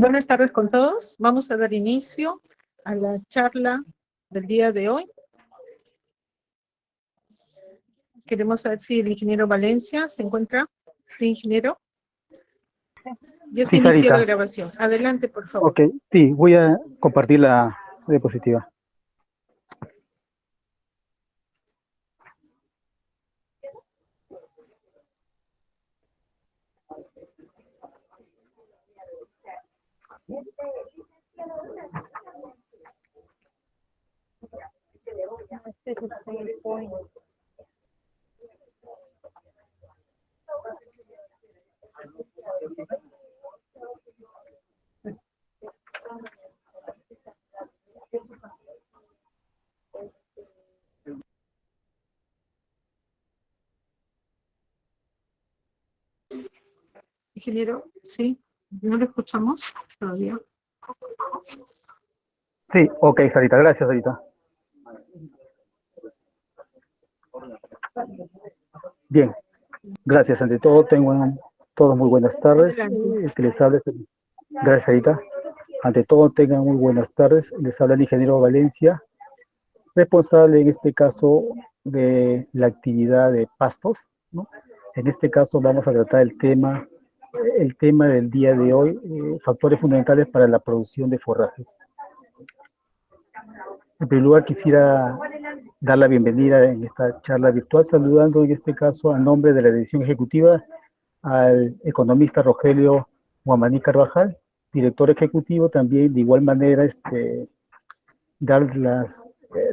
Buenas tardes con todos. Vamos a dar inicio a la charla del día de hoy. Queremos saber si el ingeniero Valencia se encuentra. ¿El ingeniero? Ya se Sí, inició la Sarita. grabación. Adelante, por favor. Ok, sí, voy a compartir la diapositiva. Ingeniero, sí, no lo escuchamos todavía. Sí, ok, Sarita, gracias, Sarita. Bien, gracias. Ante todo, tengan todos muy buenas tardes. Adelante. Que les hable, gracias, Sarita. Ante todo, tengan muy buenas tardes. Les habla el ingeniero Valencia, responsable en este caso de la actividad de pastos, ¿no? En este caso vamos a tratar el tema del día de hoy, factores fundamentales para la producción de forrajes. En primer lugar, quisiera dar la bienvenida en esta charla virtual, saludando en este caso a nombre de la dirección ejecutiva al economista Rogelio Guamaní Carvajal, director ejecutivo. También de igual manera dar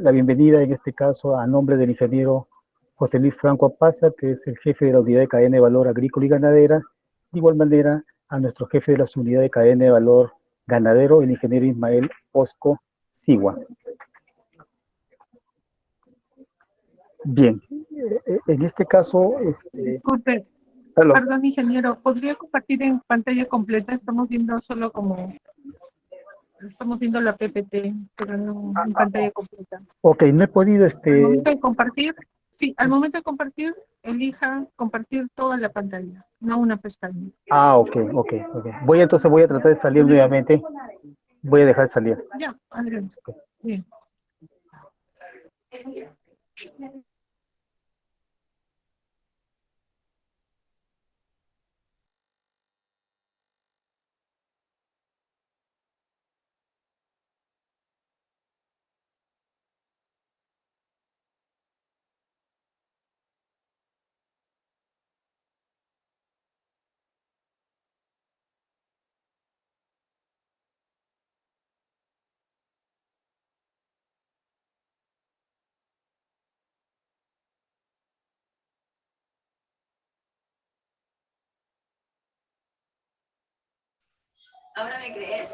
la bienvenida en este caso a nombre del ingeniero José Luis Franco Apaza, que es el jefe de la unidad de cadena de valor agrícola y ganadera. De igual manera a nuestro jefe de la unidad de cadena de valor ganadero, el ingeniero Ismael Osco Sigua. Bien, en este caso... Disculpe, perdón, ingeniero, ¿podría compartir en pantalla completa? Estamos viendo solo estamos viendo la PPT, pero no en pantalla completa. Ok, no he podido... Al momento de compartir, sí, al momento de compartir, elija compartir toda la pantalla, no una pestaña. Ok. Entonces voy a tratar de salir nuevamente. Voy a dejar de salir. Ya, adelante. Bien. ¿Ahora me crees?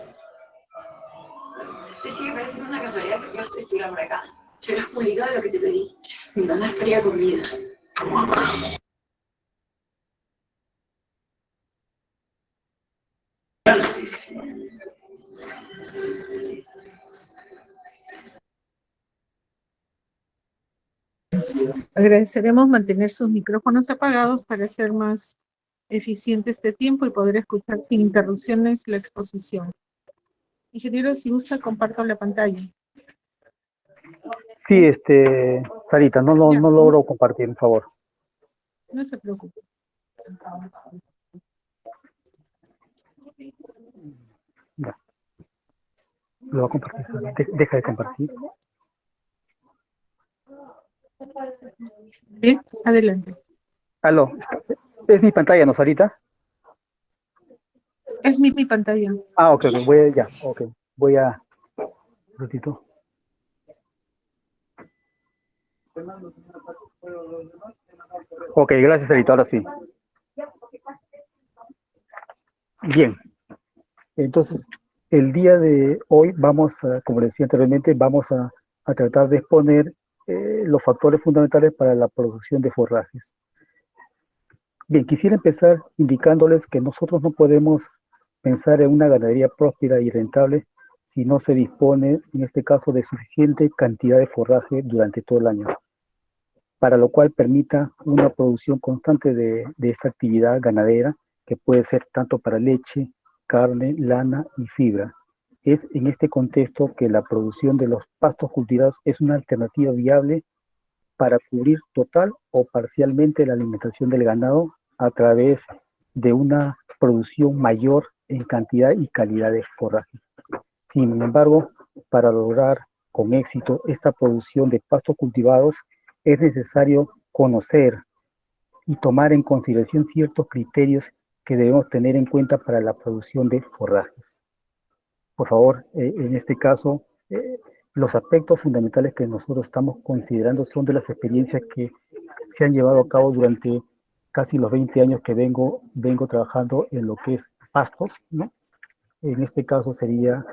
Te sigue pareciendo una casualidad que yo estuviera por acá. Yo no has publicado lo que te pedí. Mi mamá estaría comida. Agradeceremos mantener sus micrófonos apagados para hacer más eficiente este tiempo y poder escuchar sin interrupciones la exposición. Ingeniero, si gusta, comparto la pantalla. Sí, Sarita, no logro compartir, por favor. No se preocupe. Ya. Lo voy a compartir. Deja de compartir. Bien, adelante. Aló, es mi pantalla, ¿no, Sarita? Es mi pantalla. Ok, voy a... Un ratito. Ok, gracias, Sarita, ahora sí. Bien, entonces, el día de hoy vamos a, como decía anteriormente, vamos a tratar de exponer los factores fundamentales para la producción de forrajes. Bien, quisiera empezar indicándoles que nosotros no podemos pensar en una ganadería próspera y rentable si no se dispone, en este caso, de suficiente cantidad de forraje durante todo el año, para lo cual permita una producción constante de esta actividad ganadera, que puede ser tanto para leche, carne, lana y fibra. Es en este contexto que la producción de los pastos cultivados es una alternativa viable para cubrir total o parcialmente la alimentación del ganado a través de una producción mayor en cantidad y calidad de forraje. Sin embargo, para lograr con éxito esta producción de pastos cultivados, es necesario conocer y tomar en consideración ciertos criterios que debemos tener en cuenta para la producción de forrajes. Por favor, en este caso, los aspectos fundamentales que nosotros estamos considerando son de las experiencias que se han llevado a cabo durante casi los 20 años que vengo trabajando en lo que es pastos, ¿no? En este caso sería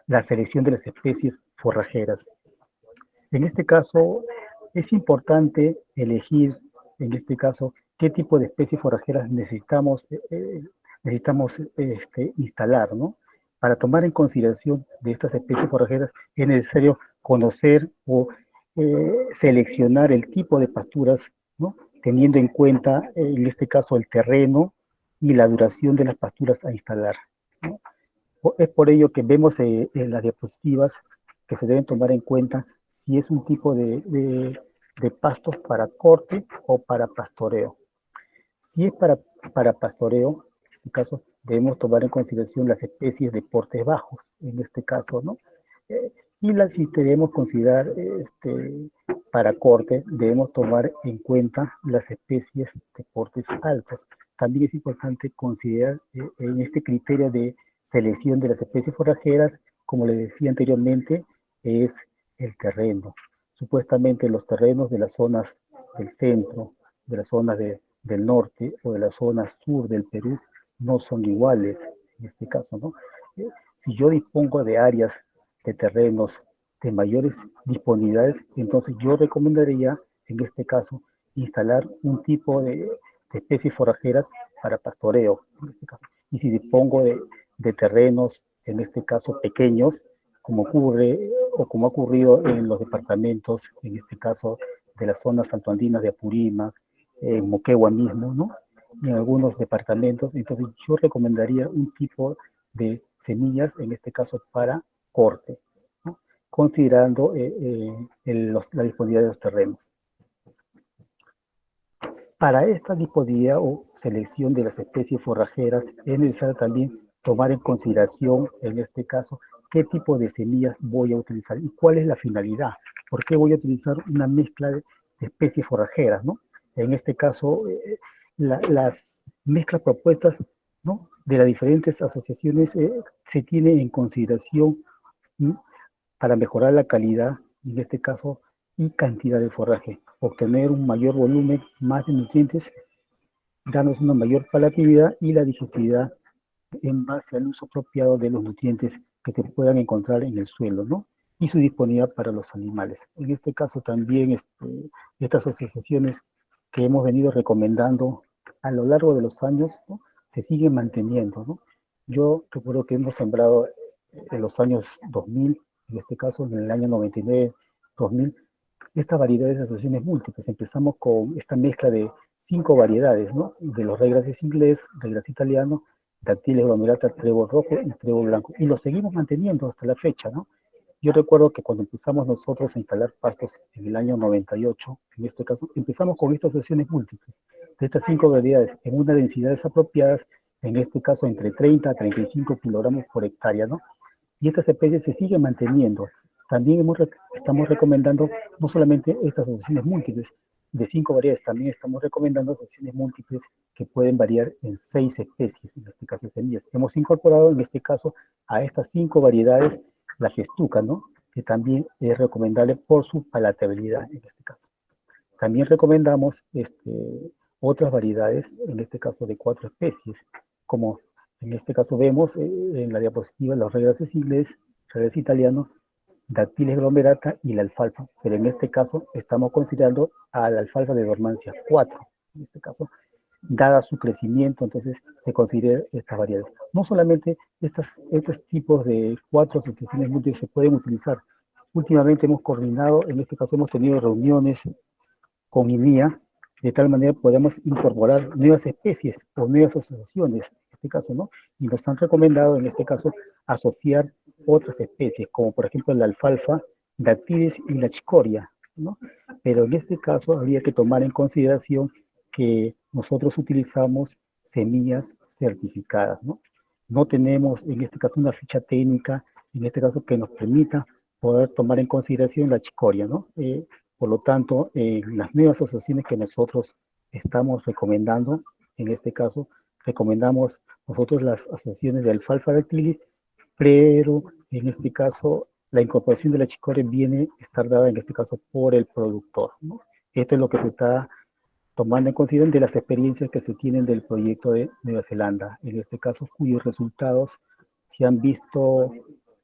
la selección de las especies forrajeras. En este caso, es importante elegir, en este caso, qué tipo de especies forrajeras necesitamos instalar, ¿no? Para tomar en consideración de estas especies forrajeras es necesario conocer o seleccionar el tipo de pasturas, ¿no? Teniendo en cuenta, en este caso, el terreno y la duración de las pasturas a instalar, ¿no? Es por ello que vemos en las diapositivas que se deben tomar en cuenta si es un tipo de pastos para corte o para pastoreo. Si es para pastoreo, en este caso debemos tomar en consideración las especies de portes bajos, en este caso, ¿no? Si debemos considerar para corte, debemos tomar en cuenta las especies de portes altos. También es importante considerar en este criterio de selección de las especies forrajeras, como les decía anteriormente, es el terreno. Supuestamente los terrenos de las zonas del centro, de las zonas del norte o de la zona sur del Perú no son iguales en este caso, ¿no? Si yo dispongo de áreas de terrenos de mayores disponibilidades, entonces yo recomendaría en este caso instalar un tipo de especies forrajeras para pastoreo, en este caso. Y si dispongo de terrenos, en este caso pequeños, como ocurre o como ha ocurrido en los departamentos, en este caso de las zonas santoandinas de Apurímac, en Moquegua mismo, ¿no? Y en algunos departamentos, entonces yo recomendaría un tipo de semillas, en este caso para corte, ¿no? Considerando la disponibilidad de los terrenos. Para esta disponibilidad o selección de las especies forrajeras es necesario también tomar en consideración, en este caso, qué tipo de semillas voy a utilizar y cuál es la finalidad. ¿Por qué voy a utilizar una mezcla de especies forrajeras, ¿no? En este caso, las mezclas propuestas, ¿no?, de las diferentes asociaciones se tienen en consideración, ¿no?, para mejorar la calidad, en este caso, y cantidad de forraje, obtener un mayor volumen, más de nutrientes, darnos una mayor palatabilidad y la digestibilidad en base al uso apropiado de los nutrientes que se puedan encontrar en el suelo, ¿no? Y su disponibilidad para los animales. En este caso también estas asociaciones que hemos venido recomendando a lo largo de los años, ¿no?, se siguen manteniendo, ¿no? Yo recuerdo que hemos sembrado en los años 2000, en este caso en el año 99, 2000, esta variedad de asociaciones múltiples. Empezamos con esta mezcla de 5 variedades, ¿no? De los reglaces inglés, reglas italiano, Dactylis glomerata, trébol rojo y trébol blanco. Y lo seguimos manteniendo hasta la fecha, ¿no? Yo recuerdo que cuando empezamos nosotros a instalar pastos en el año 98, en este caso, empezamos con estas asociaciones múltiples, de estas 5 variedades, en unas densidades apropiadas, en este caso entre 30 a 35 kilogramos por hectárea, ¿no? Y estas especies se siguen manteniendo. También estamos recomendando no solamente estas asociaciones múltiples de 5 variedades, también estamos recomendando asociaciones múltiples que pueden variar en 6 especies, en este caso semillas. Hemos incorporado en este caso a estas 5 variedades la gestuca, ¿no?, que también es recomendable por su palatabilidad en este caso. También recomendamos otras variedades, en este caso de 4 especies, como en este caso vemos en la diapositiva los reglaces inglés, reglaces italiano, Dactylis glomerata y la alfalfa, pero en este caso estamos considerando a la alfalfa de dormancia 4, en este caso, dada su crecimiento, entonces se considera estas variedades. No solamente estos tipos de 4 asociaciones múltiples se pueden utilizar. Últimamente hemos coordinado, en este caso hemos tenido reuniones con INIA, de tal manera podemos incorporar nuevas especies o nuevas asociaciones. este caso, ¿no? Y nos han recomendado, en este caso, asociar otras especies, como por ejemplo la alfalfa, dactilis y la chicoria, ¿no? Pero en este caso habría que tomar en consideración que nosotros utilizamos semillas certificadas, ¿no? No tenemos en este caso una ficha técnica, en este caso que nos permita poder tomar en consideración la chicoria, ¿no? Por lo tanto, las nuevas asociaciones que nosotros estamos recomendando, en este caso, recomendamos nosotros las asociaciones de alfalfa dactilis, pero en este caso la incorporación de la chicoria viene a estar dada en este caso por el productor, ¿no? Esto es lo que se está tomando en consideración de las experiencias que se tienen del proyecto de Nueva Zelanda, en este caso cuyos resultados se han visto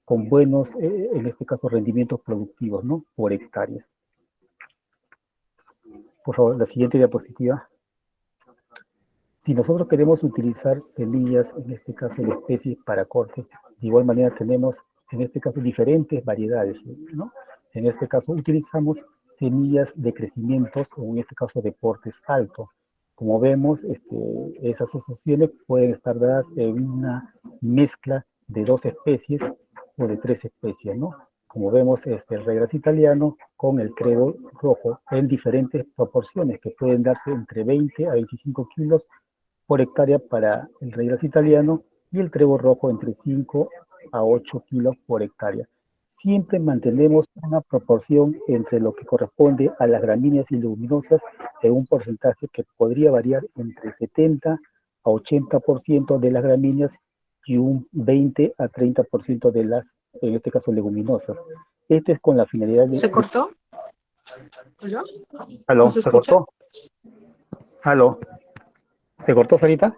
con buenos, en este caso, rendimientos productivos, ¿no? Por hectárea. Por favor, la siguiente diapositiva. Si nosotros queremos utilizar semillas, en este caso de especies para corte, de igual manera tenemos, en este caso, diferentes variedades, ¿no? En este caso utilizamos semillas de crecimientos, o en este caso de portes altos. Como vemos, esas asociaciones pueden estar dadas en una mezcla de 2 especies o de 3 especies, ¿no? Como vemos, el regras italiano con el credo rojo en diferentes proporciones que pueden darse entre 20 a 25 kilos por hectárea para el regras italiano y el trébol rojo entre 5 a 8 kilos por hectárea. Siempre mantenemos una proporción entre lo que corresponde a las gramíneas y leguminosas en un porcentaje que podría variar entre 70 a 80% de las gramíneas y un 20 a 30% de las, en este caso, leguminosas. Este es con la finalidad de... ¿Se cortó? ¿Aló? ¿Aló? ¿Se cortó? ¿Aló? ¿Se cortó, Sarita?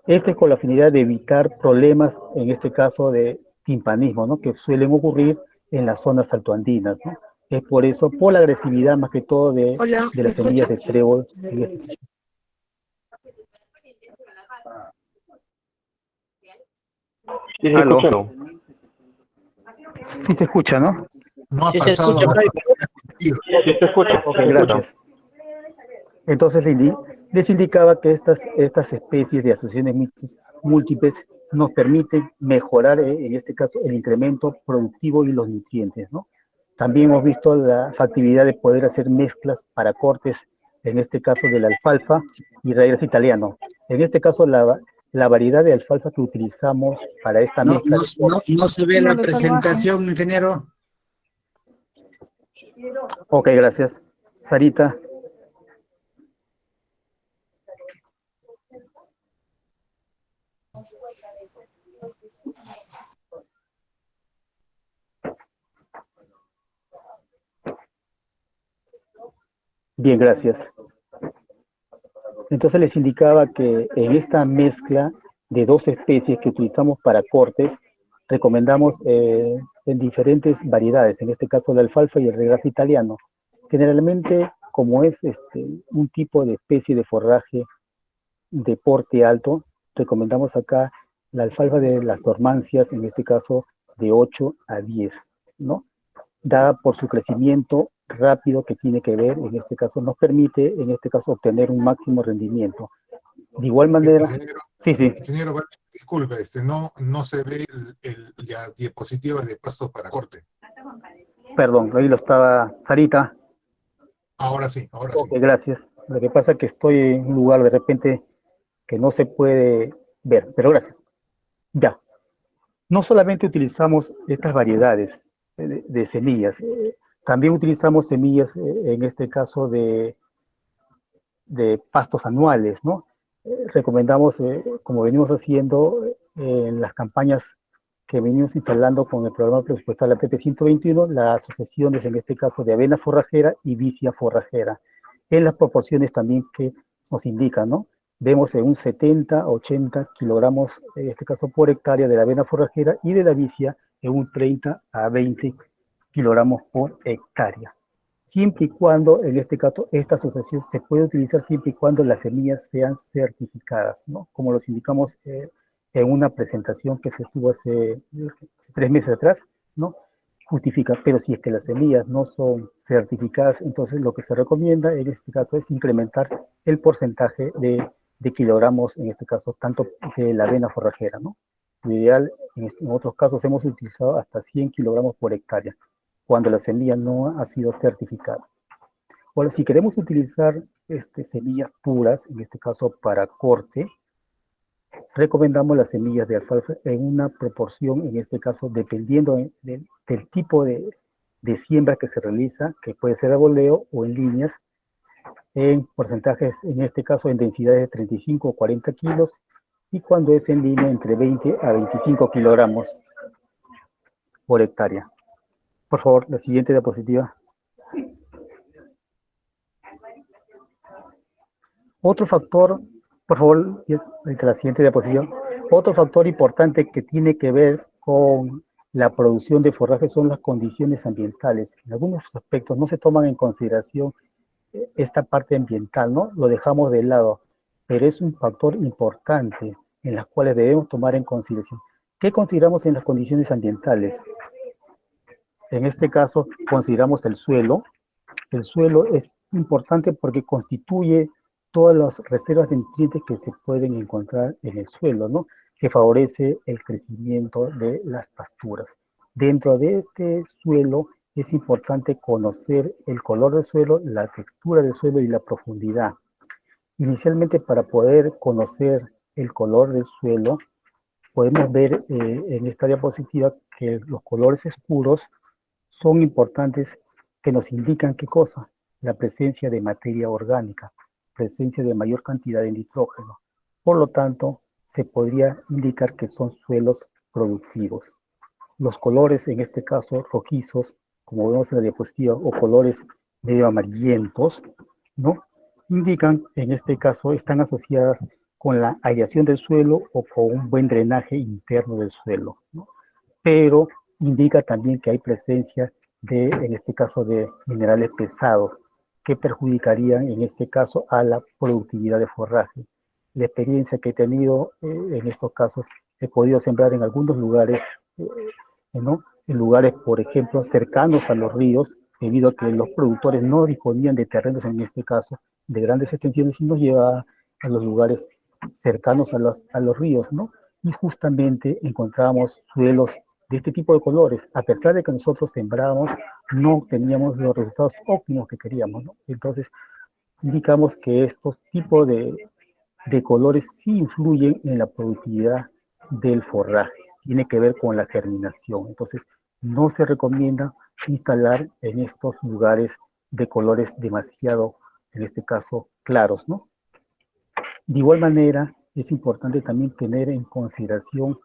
Este es con la finalidad de evitar problemas, en este caso de timpanismo, ¿no? Que suelen ocurrir en las zonas altoandinas, ¿no? Es por eso, por la agresividad más que todo de las semillas de trébol. Sí, se escucha, ¿no? Sí se escucha, ¿no? No ha Sí se pasado escucha, nada. Sí se escucha. Ok, gracias. Entonces les indicaba que estas especies de asociaciones múltiples nos permiten mejorar, en este caso, el incremento productivo y los nutrientes, ¿no? También hemos visto la factibilidad de poder hacer mezclas para cortes, en este caso de la alfalfa y regras italiano. En este caso, la variedad de alfalfa que utilizamos para esta mezcla. No se ve la presentación, ingeniero. Ok, gracias. Sarita. Bien, gracias. Entonces les indicaba que en esta mezcla de 2 especies que utilizamos para cortes, recomendamos en diferentes variedades, en este caso la alfalfa y el regras italiano. Generalmente, como es un tipo de especie de forraje de porte alto, recomendamos acá la alfalfa de las dormancias, en este caso de 8 a 10, ¿no? Dada por su crecimiento rápido que tiene que ver, en este caso nos permite, en este caso, obtener un máximo rendimiento. De igual manera, Ingeniero, sí. Ingeniero, disculpe, no se ve la diapositiva de paso para corte. Perdón, ahí lo estaba, Sarita. Ahora sí, ahora Ok, sí. gracias. Lo que pasa es que estoy en un lugar de repente que no se puede ver, pero gracias. Ya. No solamente utilizamos estas variedades de semillas, también utilizamos semillas, en este caso, de pastos anuales, ¿no? Recomendamos, como venimos haciendo en las campañas que venimos instalando con el programa presupuestal APP 121, las asociaciones, en este caso, de avena forrajera y vicia forrajera, en las proporciones también que nos indican, ¿no? Vemos en un 70 a 80 kilogramos, en este caso, por hectárea de la avena forrajera y de la vicia en un 30 a 20 kilogramos por hectárea. Siempre y cuando, en este caso, esta asociación se puede utilizar siempre y cuando las semillas sean certificadas, ¿no? Como los indicamos en una presentación que se estuvo hace 3 meses atrás, ¿no? Justifica, pero si es que las semillas no son certificadas, entonces lo que se recomienda en este caso es incrementar el porcentaje de de kilogramos, en este caso, tanto de la avena forrajera, ¿no? Lo ideal, en otros casos hemos utilizado hasta 100 kilogramos por hectárea, cuando la semilla no ha sido certificada. Ahora, si queremos utilizar semillas puras, en este caso para corte, recomendamos las semillas de alfalfa en una proporción, en este caso, dependiendo del tipo de siembra que se realiza, que puede ser a voleo o en líneas, en porcentajes, en este caso, en densidades de 35 o 40 kilos, y cuando es en línea, entre 20 a 25 kilogramos por hectárea. Por favor, la siguiente diapositiva. Otro factor, por favor, la siguiente diapositiva. Otro factor importante que tiene que ver con la producción de forraje son las condiciones ambientales. En algunos aspectos no se toman en consideración esta parte ambiental, ¿no? Lo dejamos de lado, pero es un factor importante en las cuales debemos tomar en consideración. ¿Qué consideramos en las condiciones ambientales? En este caso, consideramos el suelo. El suelo es importante porque constituye todas las reservas de nutrientes que se pueden encontrar en el suelo, ¿no? Que favorece el crecimiento de las pasturas. Dentro de este suelo es importante conocer el color del suelo, la textura del suelo y la profundidad. Inicialmente, para poder conocer el color del suelo, podemos ver en esta diapositiva que los colores oscuros son importantes, que nos indican ¿qué cosa? La presencia de materia orgánica, presencia de mayor cantidad de nitrógeno. Por lo tanto, se podría indicar que son suelos productivos. Los colores, en este caso rojizos, como vemos en la diapositiva, o colores medio amarillentos, ¿no? Indican, en este caso, están asociadas con la aireación del suelo o con un buen drenaje interno del suelo, ¿no? Pero indica también que hay presencia en este caso, de minerales pesados que perjudicarían, en este caso, a la productividad de forraje. La experiencia que he tenido en estos casos, he podido sembrar en algunos lugares, ¿no? En lugares, por ejemplo, cercanos a los ríos, debido a que los productores no disponían de terrenos, en este caso, de grandes extensiones, y nos llevaba a los lugares cercanos a los ríos, ¿no? Y justamente encontramos suelos de este tipo de colores. A pesar de que nosotros sembrábamos, no teníamos los resultados óptimos que queríamos, ¿no? Entonces, indicamos que estos tipos de colores sí influyen en la productividad del forraje. Tiene que ver con la germinación. Entonces, no se recomienda instalar en estos lugares de colores demasiado, en este caso, claros, ¿no? De igual manera, es importante también tener en consideración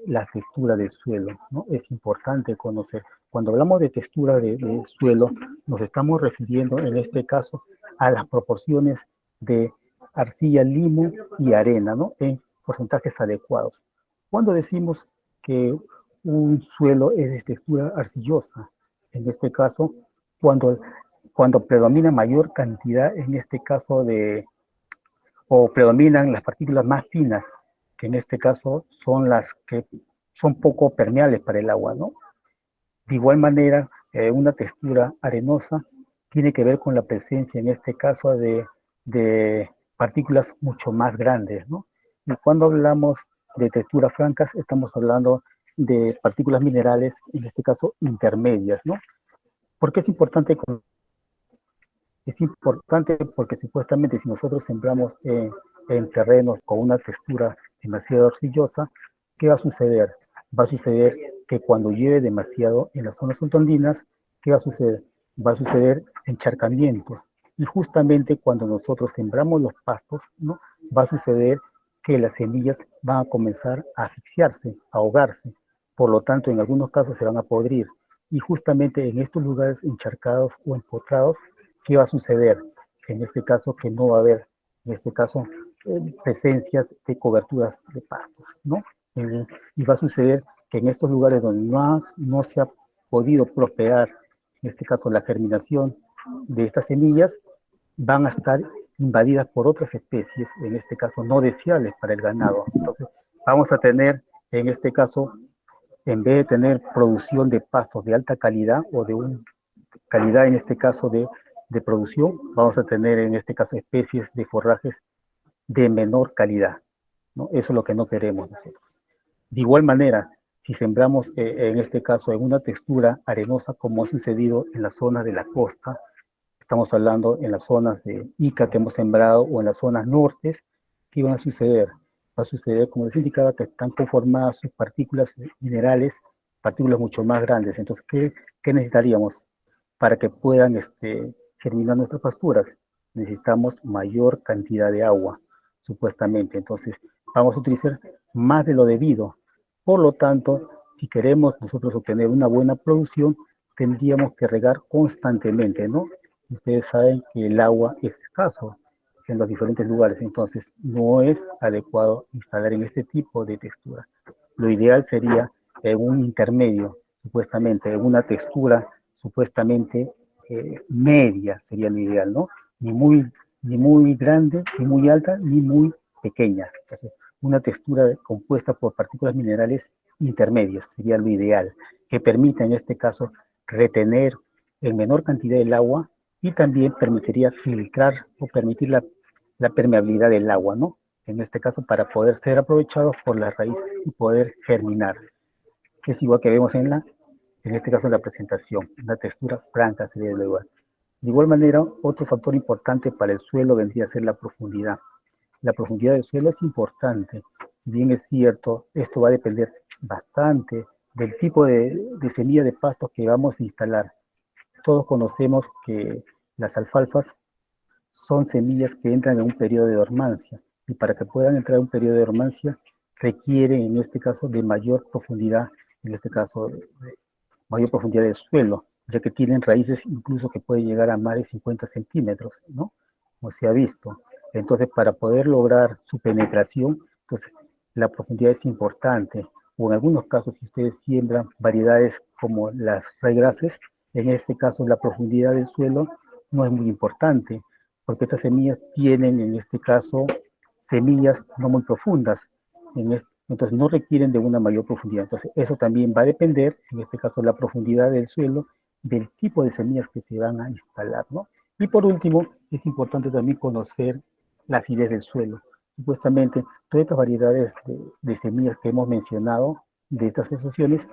la textura del suelo, ¿no? Es importante conocer. Cuando hablamos de textura de suelo, nos estamos refiriendo, en este caso, a las proporciones de arcilla, limo y arena, ¿no? En porcentajes adecuados. Cuando decimos que un suelo es de textura arcillosa, en este caso, cuando predomina mayor cantidad, en este caso, o predominan las partículas más finas, que en este caso son las que son poco permeables para el agua, ¿no? De igual manera, una textura arenosa tiene que ver con la presencia, en este caso, de partículas mucho más grandes, ¿no? Y cuando hablamos de texturas francas, estamos hablando de partículas minerales, en este caso, intermedias, ¿no? ¿Por qué es importante? Es importante porque supuestamente si nosotros sembramos en terrenos con una textura demasiado arcillosa, ¿qué va a suceder? Va a suceder que cuando llueve demasiado en las zonas subtondinas, ¿qué va a suceder? Va a suceder encharcamientos. Y justamente cuando nosotros sembramos los pastos, ¿no? Va a suceder que las semillas van a comenzar a asfixiarse, a ahogarse. Por lo tanto, en algunos casos se van a podrir. Y justamente en estos lugares encharcados o empotrados, ¿qué va a suceder? En este caso, que no va a haber, en este caso, presencias de coberturas de pastos, ¿no? Y va a suceder que en estos lugares donde no se ha podido prosperar, en este caso, la germinación de estas semillas, van a estar invadidas por otras especies, en este caso, no deseables para el ganado. Entonces, vamos a tener, en este caso, en vez de tener producción de pastos de alta calidad o de una calidad, en este caso, de producción, vamos a tener, en este caso, especies de forrajes de menor calidad, ¿no? Eso es lo que no queremos nosotros. De igual manera, si sembramos en este caso en una textura arenosa, como ha sucedido en la zona de la costa, estamos hablando en las zonas de Ica que hemos sembrado o en las zonas nortes, ¿qué van a suceder? Va a suceder, como les indicaba, que están conformadas sus partículas minerales, partículas mucho más grandes. Entonces, ¿qué necesitaríamos para que puedan germinar nuestras pasturas? Necesitamos mayor cantidad de agua, supuestamente. Entonces, vamos a utilizar más de lo debido. Por lo tanto, si queremos nosotros obtener una buena producción, tendríamos que regar constantemente, ¿no? Ustedes saben que el agua es escaso en los diferentes lugares, entonces no es adecuado instalar en este tipo de textura. Lo ideal sería en un intermedio, supuestamente, en una textura supuestamente media sería lo ideal, ¿no? Ni muy grande, ni muy alta, ni muy pequeña. Entonces, una textura compuesta por partículas minerales intermedias sería lo ideal, que permita en este caso retener en menor cantidad el agua y también permitiría filtrar o permitir la permeabilidad del agua, ¿no? En este caso para poder ser aprovechados por las raíces y poder germinar. Es igual que vemos en este caso en la presentación, una textura franca sería el lugar. De igual manera, otro factor importante para el suelo vendría a ser la profundidad. La profundidad del suelo es importante. Si bien es cierto, esto va a depender bastante del tipo de semilla de pasto que vamos a instalar. Todos conocemos que las alfalfas son semillas que entran en un periodo de dormancia y para que puedan entrar en un periodo de dormancia requieren en este caso de mayor profundidad, en este caso de mayor profundidad del suelo, ya que tienen raíces incluso que pueden llegar a más de 50 centímetros, ¿no? Como se ha visto. Entonces, para poder lograr su penetración, entonces, la profundidad es importante. O en algunos casos, si ustedes siembran variedades como las ryegrasses, en este caso la profundidad del suelo no es muy importante, porque estas semillas tienen, en este caso, semillas no muy profundas. Entonces no requieren de una mayor profundidad. Entonces eso también va a depender, en este caso, la profundidad del suelo, del tipo de semillas que se van a instalar, ¿no? Y por último, es importante también conocer la acidez del suelo. Supuestamente, todas estas variedades de semillas que hemos mencionado, de estas asociaciones,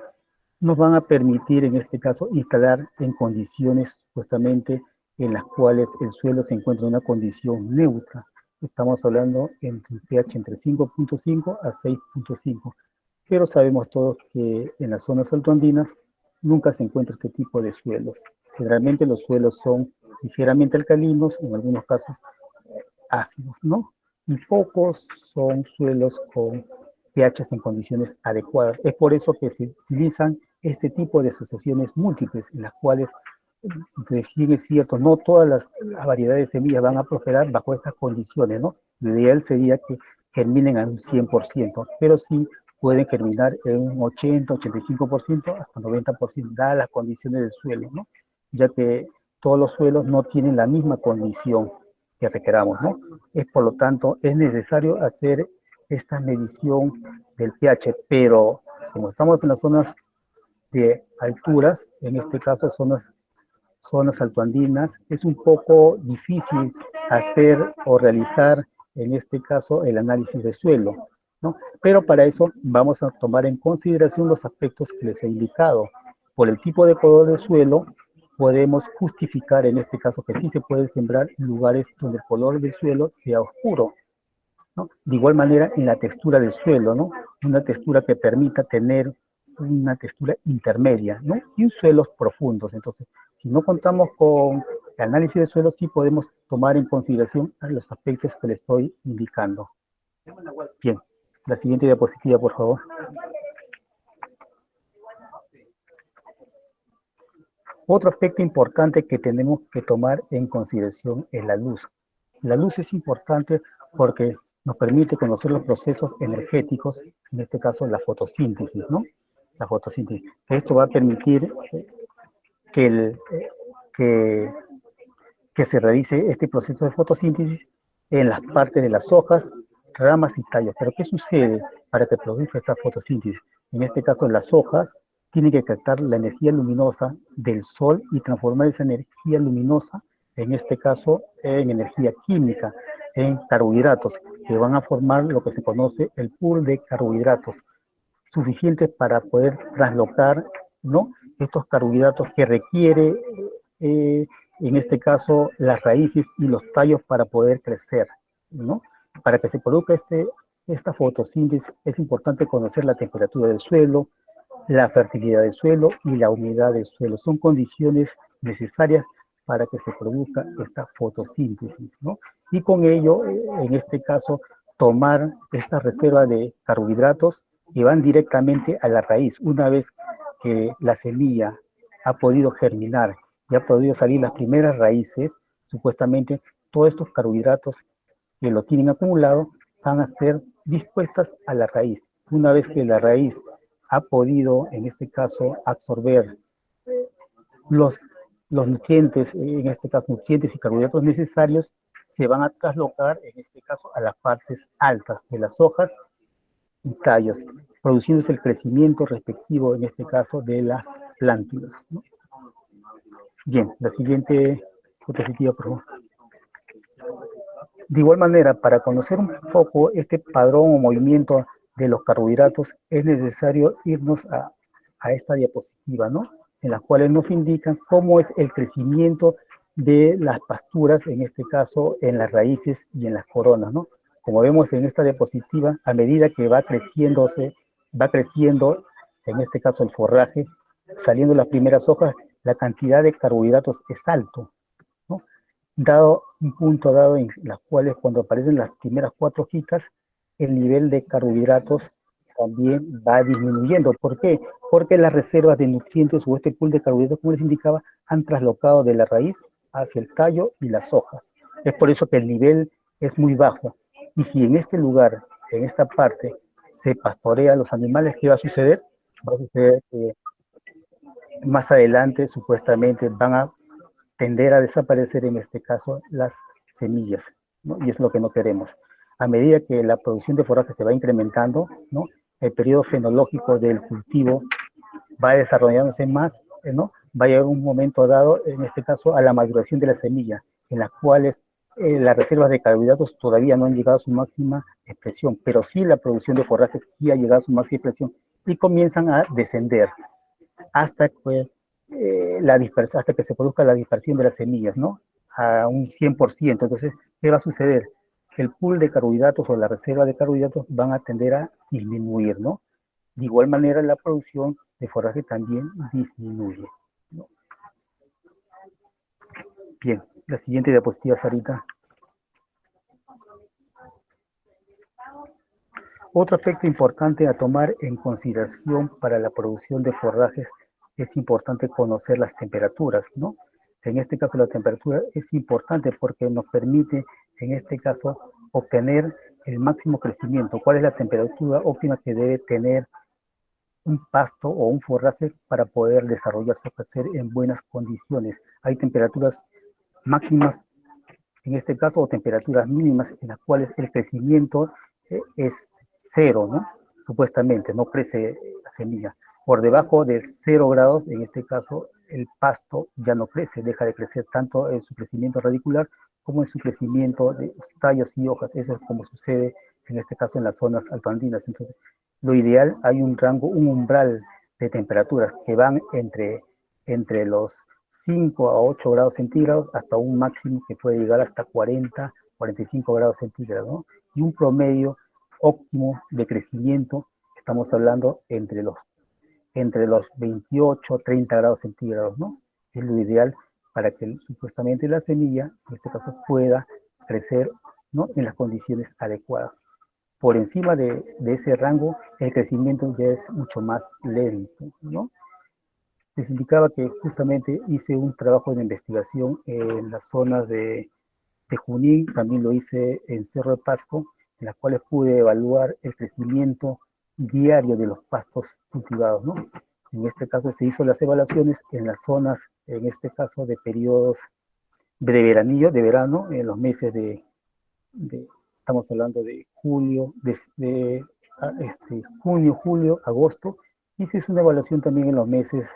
nos van a permitir, en este caso, instalar en condiciones supuestamente en las cuales el suelo se encuentra en una condición neutra. Estamos hablando entre un pH entre 5.5 a 6.5, pero sabemos todos que en las zonas altoandinas nunca se encuentra este tipo de suelos. Generalmente los suelos son ligeramente alcalinos, en algunos casos ácidos, ¿no? Y pocos son suelos con pHs en condiciones adecuadas. Es por eso que se utilizan este tipo de asociaciones múltiples, en las cuales, si es cierto, no todas las variedades de semillas van a prosperar bajo estas condiciones, ¿no? Lo ideal sería que germinen a un 100%, pero sí pueden germinar en un 80, 85%, hasta 90%, dadas las condiciones del suelo, ¿no? Ya que todos los suelos no tienen la misma condición que requeramos, ¿no? Por lo tanto, es necesario hacer esta medición del pH, pero como estamos en las zonas de alturas, en este caso zonas altoandinas, es un poco difícil hacer o realizar, en este caso, el análisis de suelo, ¿no? Pero para eso vamos a tomar en consideración los aspectos que les he indicado. Por el tipo de color del suelo, podemos justificar en este caso que sí se puede sembrar en lugares donde el color del suelo sea oscuro, ¿no? De igual manera en la textura del suelo, ¿no? Una textura que permita tener una textura intermedia, ¿no? Y suelos profundos. Entonces, si no contamos con el análisis de suelo, sí podemos tomar en consideración los aspectos que le estoy indicando. Bien, la siguiente diapositiva, por favor. Otro aspecto importante que tenemos que tomar en consideración es la luz. La luz es importante porque nos permite conocer los procesos energéticos, en este caso la fotosíntesis, ¿no? La fotosíntesis. Esto va a permitir que se realice este proceso de fotosíntesis en las partes de las hojas, ramas y tallos. Pero ¿qué sucede para que produzca esta fotosíntesis? En este caso, las hojas tienen que captar la energía luminosa del sol y transformar esa energía luminosa, en este caso, en energía química, en carbohidratos. que van a formar lo que se conoce el pool de carbohidratos, suficientes para poder traslocar, ¿no?, estos carbohidratos que requiere, en este caso, las raíces y los tallos para poder crecer, ¿no? Para que se produzca esta fotosíntesis es importante conocer la temperatura del suelo, la fertilidad del suelo y la humedad del suelo. Son condiciones necesarias para que se produzca esta fotosíntesis, ¿no? Y con ello, en este caso, tomar esta reserva de carbohidratos que van directamente a la raíz. Una vez que la semilla ha podido germinar y ha podido salir las primeras raíces, supuestamente todos estos carbohidratos que lo tienen acumulado van a ser dispuestas a la raíz. Una vez que la raíz ha podido, en este caso, absorber los nutrientes, en este caso nutrientes y carbohidratos necesarios, se van a traslocar, en este caso, a las partes altas de las hojas y tallos, produciéndose el crecimiento respectivo, en este caso, de las plántulas, ¿no? Bien, la siguiente diapositiva, por favor. De igual manera, para conocer un poco este padrón o movimiento de los carbohidratos, es necesario irnos a esta diapositiva, ¿no?, en las cuales nos indican cómo es el crecimiento de las pasturas, en este caso, en las raíces y en las coronas, ¿no? Como vemos en esta diapositiva, a medida que va creciendo, en este caso, el forraje, saliendo las primeras hojas, la cantidad de carbohidratos es alto, ¿no? Dado un punto dado en las cuales cuando aparecen las primeras 4 hojitas, el nivel de carbohidratos también va disminuyendo. ¿Por qué? Porque las reservas de nutrientes o este pool de carbohidratos, como les indicaba, han traslocado de la raíz hacia el tallo y las hojas. Es por eso que el nivel es muy bajo. Y si en este lugar, en esta parte, se pastorea a los animales, ¿qué va a suceder? Va a suceder que más adelante supuestamente van a tender a desaparecer, en este caso, las semillas, ¿no? Y es lo que no queremos. A medida que la producción de forraje se va incrementando, ¿no?, el periodo fenológico del cultivo va desarrollándose más, ¿no? Va a llegar un momento dado, en este caso, a la maduración de la semilla, en las cuales las reservas de carbohidratos todavía no han llegado a su máxima expresión, pero sí la producción de forraje sí ha llegado a su máxima expresión y comienzan a descender hasta que hasta que se produzca la dispersión de las semillas, ¿no?, a un 100%. Entonces, ¿qué va a suceder? Que el pool de carbohidratos o la reserva de carbohidratos van a tender a disminuir, ¿no? De igual manera, la producción de forraje también disminuye, ¿no? Bien, la siguiente diapositiva, Sarita. Otro aspecto importante a tomar en consideración para la producción de forrajes es importante conocer las temperaturas, ¿no? En este caso, la temperatura es importante porque nos permite, en este caso, obtener el máximo crecimiento. ¿Cuál es la temperatura óptima que debe tener un pasto o un forraje para poder desarrollarse o crecer en buenas condiciones? Hay temperaturas máximas, en este caso, o temperaturas mínimas en las cuales el crecimiento es 0, ¿no? Supuestamente, no crece la semilla. Por debajo de 0 grados, en este caso, el pasto ya no crece, deja de crecer tanto en su crecimiento radicular como en su crecimiento de tallos y hojas. Eso es como sucede, en este caso, en las zonas altoandinas. Entonces, lo ideal, hay un rango, un umbral de temperaturas que van entre los 5 a 8 grados centígrados hasta un máximo que puede llegar hasta 40, 45 grados centígrados, ¿no? Y un promedio óptimo de crecimiento, estamos hablando entre los 28, 30 grados centígrados, ¿no? Es lo ideal para que supuestamente la semilla, en este caso, pueda crecer, ¿no?, en las condiciones adecuadas. Por encima de ese rango, el crecimiento ya es mucho más lento, ¿no? Les indicaba que justamente hice un trabajo de investigación en las zonas de Junín, también lo hice en Cerro de Pasco, en las cuales pude evaluar el crecimiento diario de los pastos cultivados, ¿no? En este caso se hizo las evaluaciones en las zonas, en este caso de periodos de veranillo, de verano, en los meses estamos hablando de julio, junio, julio, agosto, y se hizo una evaluación también en los meses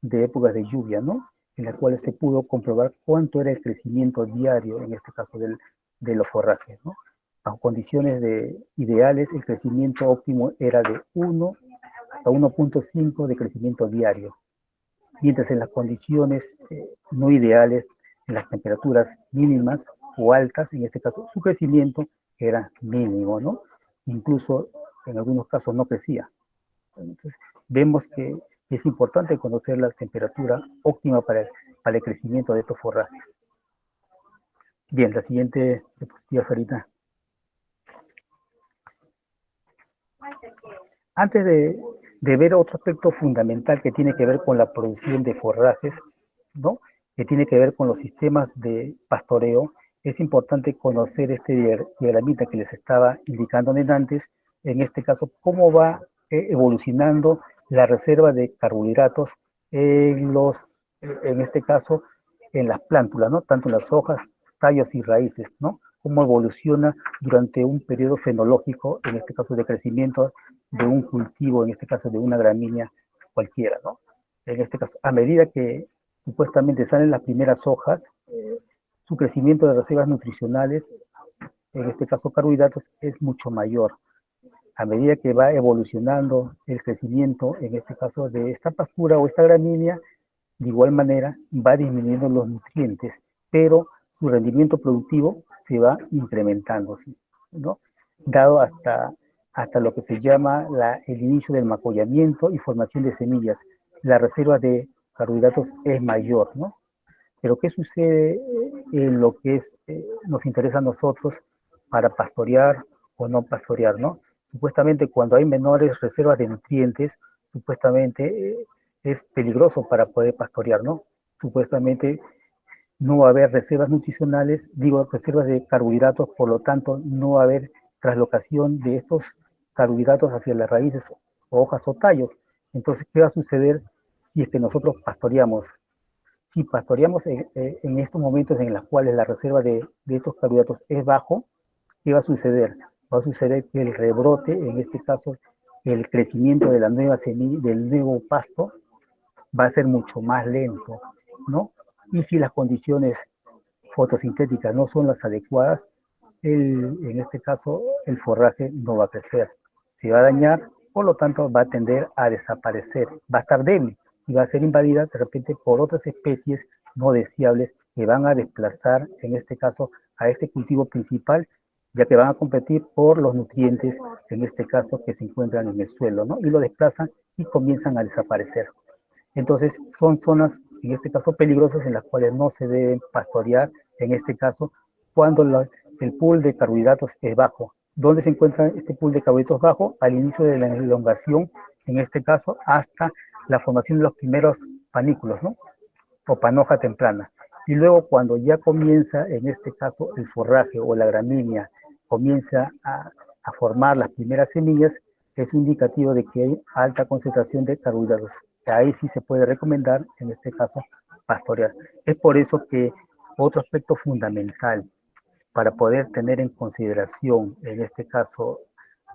de épocas de lluvia, ¿no?, en las cuales se pudo comprobar cuánto era el crecimiento diario, en este caso de los forrajes, ¿no? bajo condiciones ideales, el crecimiento óptimo era de 1 hasta 1.5 de crecimiento diario, mientras en las condiciones no ideales, en las temperaturas mínimas o altas, en este caso, su crecimiento era mínimo, ¿no? Incluso en algunos casos no crecía. Entonces, vemos que es importante conocer la temperatura óptima para el crecimiento de estos forrajes. Bien, la siguiente diapositiva, Sarita. Antes de ver otro aspecto fundamental que tiene que ver con la producción de forrajes, ¿no? Que tiene que ver con los sistemas de pastoreo, es importante conocer este diagramita que les estaba indicando antes, en este caso, cómo va evolucionando la reserva de carbohidratos en este caso, en las plántulas, ¿no? Tanto en las hojas, tallos y raíces, ¿no? Cómo evoluciona durante un periodo fenológico, en este caso de crecimiento de un cultivo, en este caso de una gramínea cualquiera, ¿no? En este caso, a medida que supuestamente salen las primeras hojas, su crecimiento de reservas nutricionales, en este caso carbohidratos, es mucho mayor. A medida que va evolucionando el crecimiento, en este caso de esta pastura o esta gramínea, de igual manera va disminuyendo los nutrientes, pero su rendimiento productivo se va incrementando, ¿no? Dado hasta lo que se llama el inicio del macollamiento y formación de semillas. La reserva de carbohidratos es mayor, ¿no? Pero ¿qué sucede en lo que nos interesa a nosotros para pastorear o no pastorear, ¿no? Supuestamente cuando hay menores reservas de nutrientes, supuestamente es peligroso para poder pastorear, ¿no? Supuestamente no va a haber reservas nutricionales, digo, reservas de carbohidratos, por lo tanto no va a haber traslocación de estos carbohidratos hacia las raíces, hojas o tallos. Entonces, ¿qué va a suceder si es que nosotros pastoreamos? Si pastoreamos en estos momentos en los cuales la reserva de estos carbohidratos es bajo, ¿qué va a suceder? Va a suceder que el rebrote, en este caso, el crecimiento de la nueva semilla, del nuevo pasto, va a ser mucho más lento, ¿no? Y si las condiciones fotosintéticas no son las adecuadas, en este caso, el forraje no va a crecer. Se va a dañar, por lo tanto, va a tender a desaparecer, va a estar débil y va a ser invadida de repente por otras especies no deseables que van a desplazar, en este caso, a este cultivo principal, ya que van a competir por los nutrientes, en este caso, que se encuentran en el suelo, ¿no? Y lo desplazan y comienzan a desaparecer. Entonces, son zonas, en este caso, peligrosas en las cuales no se deben pastorear, en este caso, cuando el pool de carbohidratos es bajo. ¿Dónde se encuentra este pool de carbohidratos bajo? Al inicio de la elongación, en este caso, hasta la formación de los primeros panículos, ¿no? O panoja temprana. Y luego, cuando ya comienza, en este caso, el forraje o la gramínea, comienza a formar las primeras semillas, es un indicativo de que hay alta concentración de carbohidratos. Ahí sí se puede recomendar, en este caso, pastorear. Es por eso que otro aspecto fundamental para poder tener en consideración, en este caso,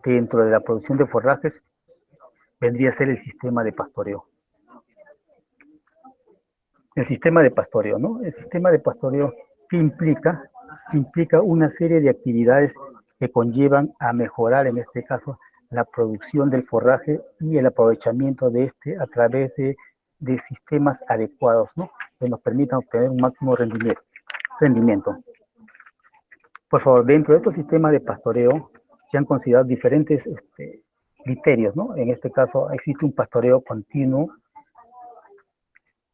dentro de la producción de forrajes, vendría a ser el sistema de pastoreo. El sistema de pastoreo, ¿no? El sistema de pastoreo que implica una serie de actividades que conllevan a mejorar, en este caso, la producción del forraje y el aprovechamiento de este a través de sistemas adecuados, ¿no? Que nos permitan obtener un máximo rendimiento. Por favor, dentro de estos sistemas de pastoreo se han considerado diferentes criterios, ¿no? En este caso existe un pastoreo continuo,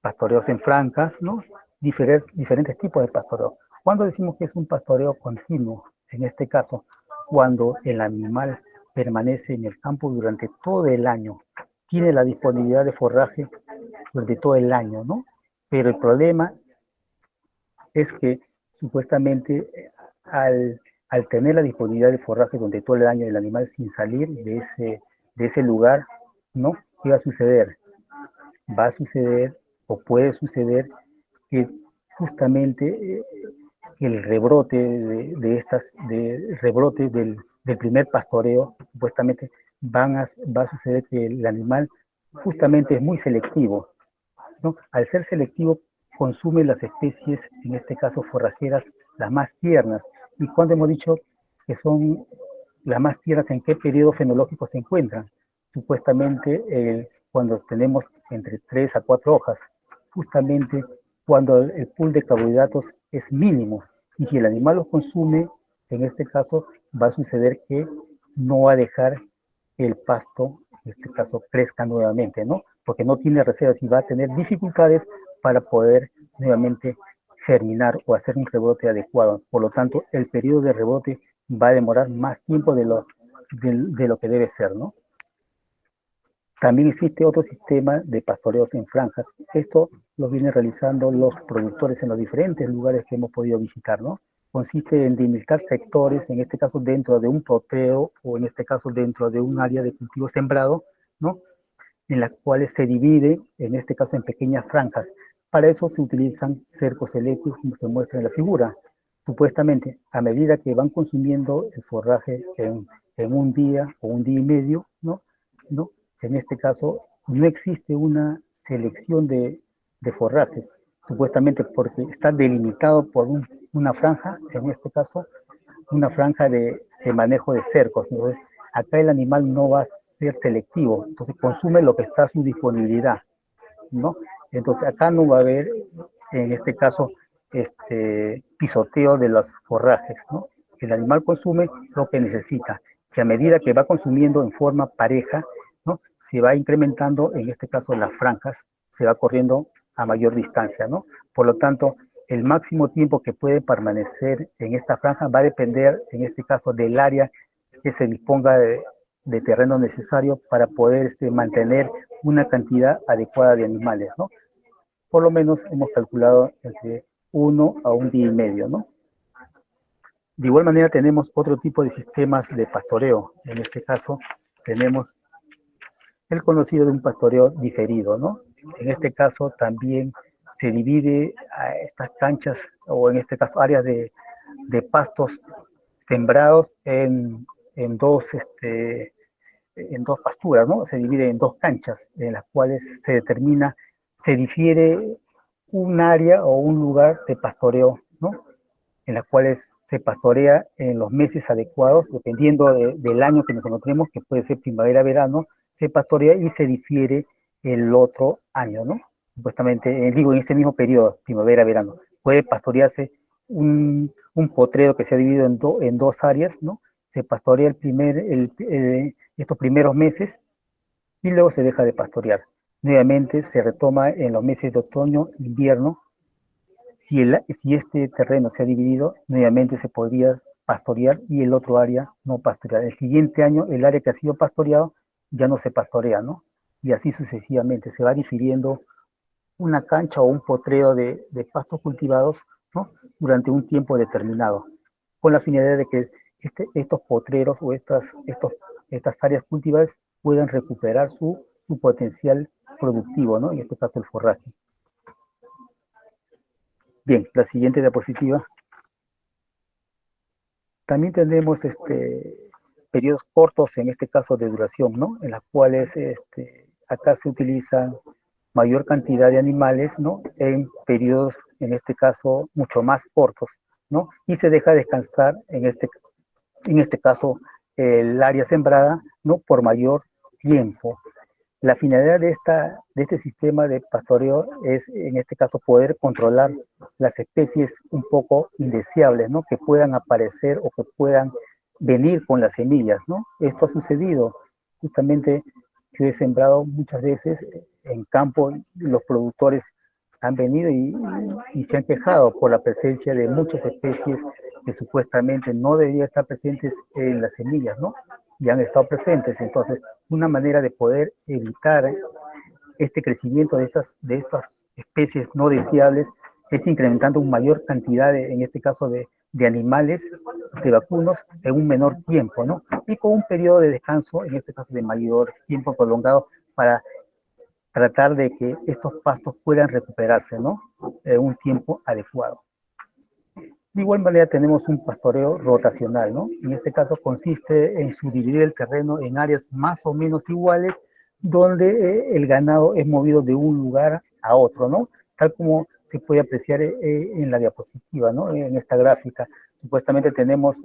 pastoreos en francas, ¿no? Diferentes tipos de pastoreo. ¿Cuándo decimos que es un pastoreo continuo? En este caso, cuando el animal permanece en el campo durante todo el año, tiene la disponibilidad de forraje durante todo el año, ¿no? Pero el problema es que supuestamente al tener la disponibilidad de forraje durante todo el año del animal sin salir de ese lugar, ¿no? ¿Qué va a suceder? Va a suceder o puede suceder que justamente el rebrote del primer pastoreo, supuestamente va a suceder que el animal justamente es muy selectivo, ¿no? Al ser selectivo, consume las especies, en este caso forrajeras, las más tiernas. Y cuando hemos dicho que son las más tiernas, ¿en qué periodo fenológico se encuentran? Supuestamente cuando tenemos entre 3 a 4 hojas, justamente cuando el pool de carbohidratos es mínimo, y si el animal los consume, en este caso va a suceder que no va a dejar que el pasto, en este caso, crezca nuevamente, ¿no? Porque no tiene reservas y va a tener dificultades para poder nuevamente germinar o hacer un rebote adecuado. Por lo tanto, el periodo de rebote va a demorar más tiempo de lo que debe ser, ¿no? También existe otro sistema de pastoreos en franjas. Esto lo vienen realizando los productores en los diferentes lugares que hemos podido visitar, ¿no? Consiste en delimitar sectores, en este caso dentro de un potrero o en este caso dentro de un área de cultivo sembrado, ¿no? En las cuales se divide, en este caso en pequeñas franjas. Para eso se utilizan cercos eléctricos, como se muestra en la figura. Supuestamente, a medida que van consumiendo el forraje en un día o un día y medio, ¿no? En este caso, no existe una selección de forrajes, supuestamente porque está delimitado por una franja, en este caso, una franja de manejo de cercos. Entonces, acá el animal no va a ser selectivo, entonces consume lo que está a su disponibilidad, ¿no? Entonces, acá no va a haber, en este caso, pisoteo de los forrajes, ¿no? El animal consume lo que necesita, que a medida que va consumiendo en forma pareja, ¿no? Se va incrementando, en este caso, las franjas, se va corriendo a mayor distancia, ¿no? Por lo tanto, el máximo tiempo que puede permanecer en esta franja va a depender, en este caso, del área que se disponga de terreno necesario para poder mantener una cantidad adecuada de animales, ¿no? Por lo menos hemos calculado entre 1 a un día y medio, ¿no? De igual manera tenemos otro tipo de sistemas de pastoreo. En este caso tenemos el conocido de un pastoreo diferido, ¿no? En este caso también se divide a estas canchas, o en este caso áreas de pastos sembrados en dos pasturas, ¿no? Se divide en dos canchas, en las cuales se difiere un área o un lugar de pastoreo, ¿no? En las cuales se pastorea en los meses adecuados, dependiendo del año que nos encontremos, que puede ser primavera-verano, se pastorea y se difiere el otro año, ¿no? Supuestamente, en este mismo periodo, primavera-verano, puede pastorearse un potrero que se ha dividido en dos áreas, ¿no? Se pastorea estos primeros meses y luego se deja de pastorear. Nuevamente se retoma en los meses de otoño, invierno. Si este terreno se ha dividido, nuevamente se podría pastorear y el otro área no pastorear. El siguiente año, el área que ha sido pastoreado ya no se pastorea, ¿no? Y así sucesivamente, se va difiriendo una cancha o un potrero de pastos cultivados, ¿no? Durante un tiempo determinado, con la finalidad de que estos potreros o estas áreas cultivadas puedan recuperar su potencial productivo, ¿no? En este caso el forraje. Bien, la siguiente diapositiva. También tenemos periodos cortos, en este caso de duración, ¿no? En las cuales acá se utilizan mayor cantidad de animales, ¿no? En periodos, en este caso, mucho más cortos, ¿no? Y se deja descansar, en este caso, el área sembrada, ¿no? Por mayor tiempo. La finalidad de este sistema de pastoreo es, en este caso, poder controlar las especies un poco indeseables, ¿no? Que puedan aparecer o que puedan venir con las semillas, ¿no? Esto ha sucedido. Justamente yo he sembrado muchas veces en campo, los productores han venido y se han quejado por la presencia de muchas especies que supuestamente no deberían estar presentes en las semillas, ¿no? Y han estado presentes. Entonces, una manera de poder evitar este crecimiento de estas especies no deseables es incrementando una mayor cantidad, en este caso, de animales, de vacunos, en un menor tiempo, ¿no? Y con un periodo de descanso, en este caso de mayor tiempo prolongado, para tratar de que estos pastos puedan recuperarse, ¿no? En un tiempo adecuado. De igual manera tenemos un pastoreo rotacional, ¿no? En este caso consiste en subdividir el terreno en áreas más o menos iguales, donde el ganado es movido de un lugar a otro, ¿no? Tal como se puede apreciar en la diapositiva, ¿no? En esta gráfica. Supuestamente tenemos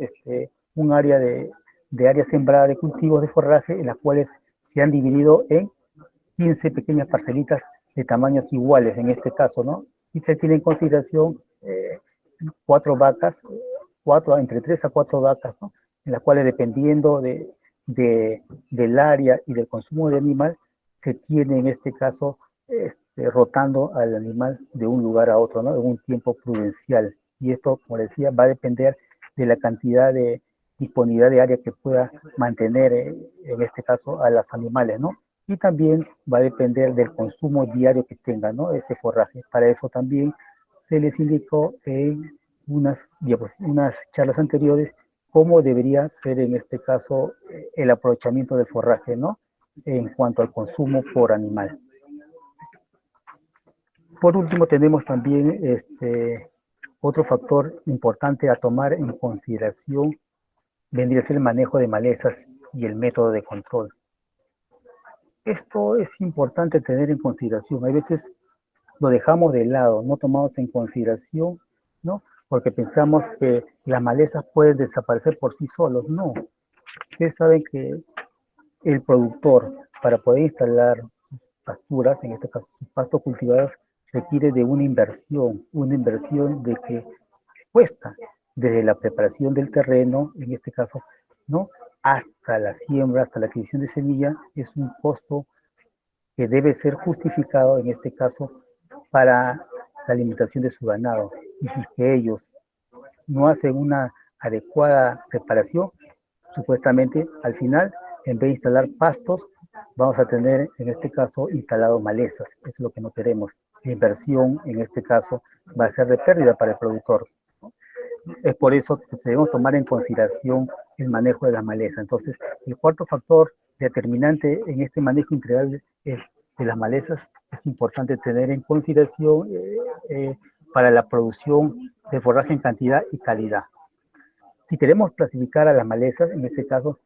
un área de área sembrada de cultivos de forraje, en las cuales se han dividido en 15 pequeñas parcelitas de tamaños iguales, en este caso, ¿no? Y se tiene en consideración 4 vacas, entre 3 a 4 vacas, ¿no? En las cuales, dependiendo del área y del consumo de animal, se tiene en este caso rotando al animal de un lugar a otro, ¿no? En un tiempo prudencial. Y esto, como decía, va a depender de la cantidad de disponibilidad de área que pueda mantener, en este caso, a los animales, ¿no? Y también va a depender del consumo diario que tenga, ¿no? Este forraje. Para eso también se les indicó en unas charlas anteriores cómo debería ser en este caso el aprovechamiento del forraje, ¿no? En cuanto al consumo por animal. Por último, tenemos también otro factor importante a tomar en consideración, vendría a ser el manejo de malezas y el método de control. Esto es importante tener en consideración. A veces lo dejamos de lado, no tomamos en consideración, ¿no? Porque pensamos que las malezas pueden desaparecer por sí solos. No. Ustedes saben que el productor, para poder instalar pasturas, en este caso pastos cultivados, requiere de una inversión de que cuesta desde la preparación del terreno, en este caso, ¿no? Hasta la siembra, hasta la adquisición de semilla, es un costo que debe ser justificado, en este caso, para la alimentación de su ganado. Y si es que ellos no hacen una adecuada preparación, supuestamente al final, en vez de instalar pastos, vamos a tener en este caso instalado malezas. Eso es lo que no queremos. La inversión en este caso va a ser de pérdida para el productor. Es por eso que debemos tomar en consideración el manejo de las malezas. Entonces, el cuarto factor determinante en este manejo integral de las malezas es importante tener en consideración para la producción de forraje en cantidad y calidad. Si queremos clasificar a las malezas, en este caso,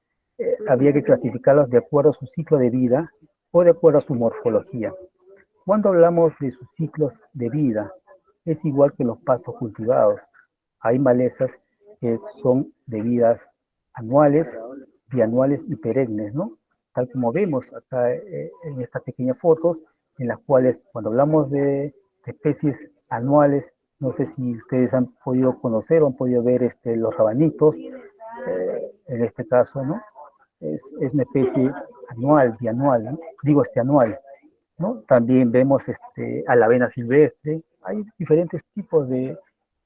habría que clasificarlas de acuerdo a su ciclo de vida o de acuerdo a su morfología. Cuando hablamos de sus ciclos de vida, es igual que los pastos cultivados. Hay malezas que son de vidas anuales, bianuales y perennes, ¿no? Tal como vemos acá en estas pequeñas fotos, en las cuales cuando hablamos de especies anuales, no sé si ustedes han podido conocer o han podido ver los rabanitos, en este caso, ¿no? Es una especie anual, bianual, ¿no? Digo, anual, ¿no? También vemos a la avena silvestre. Hay diferentes tipos de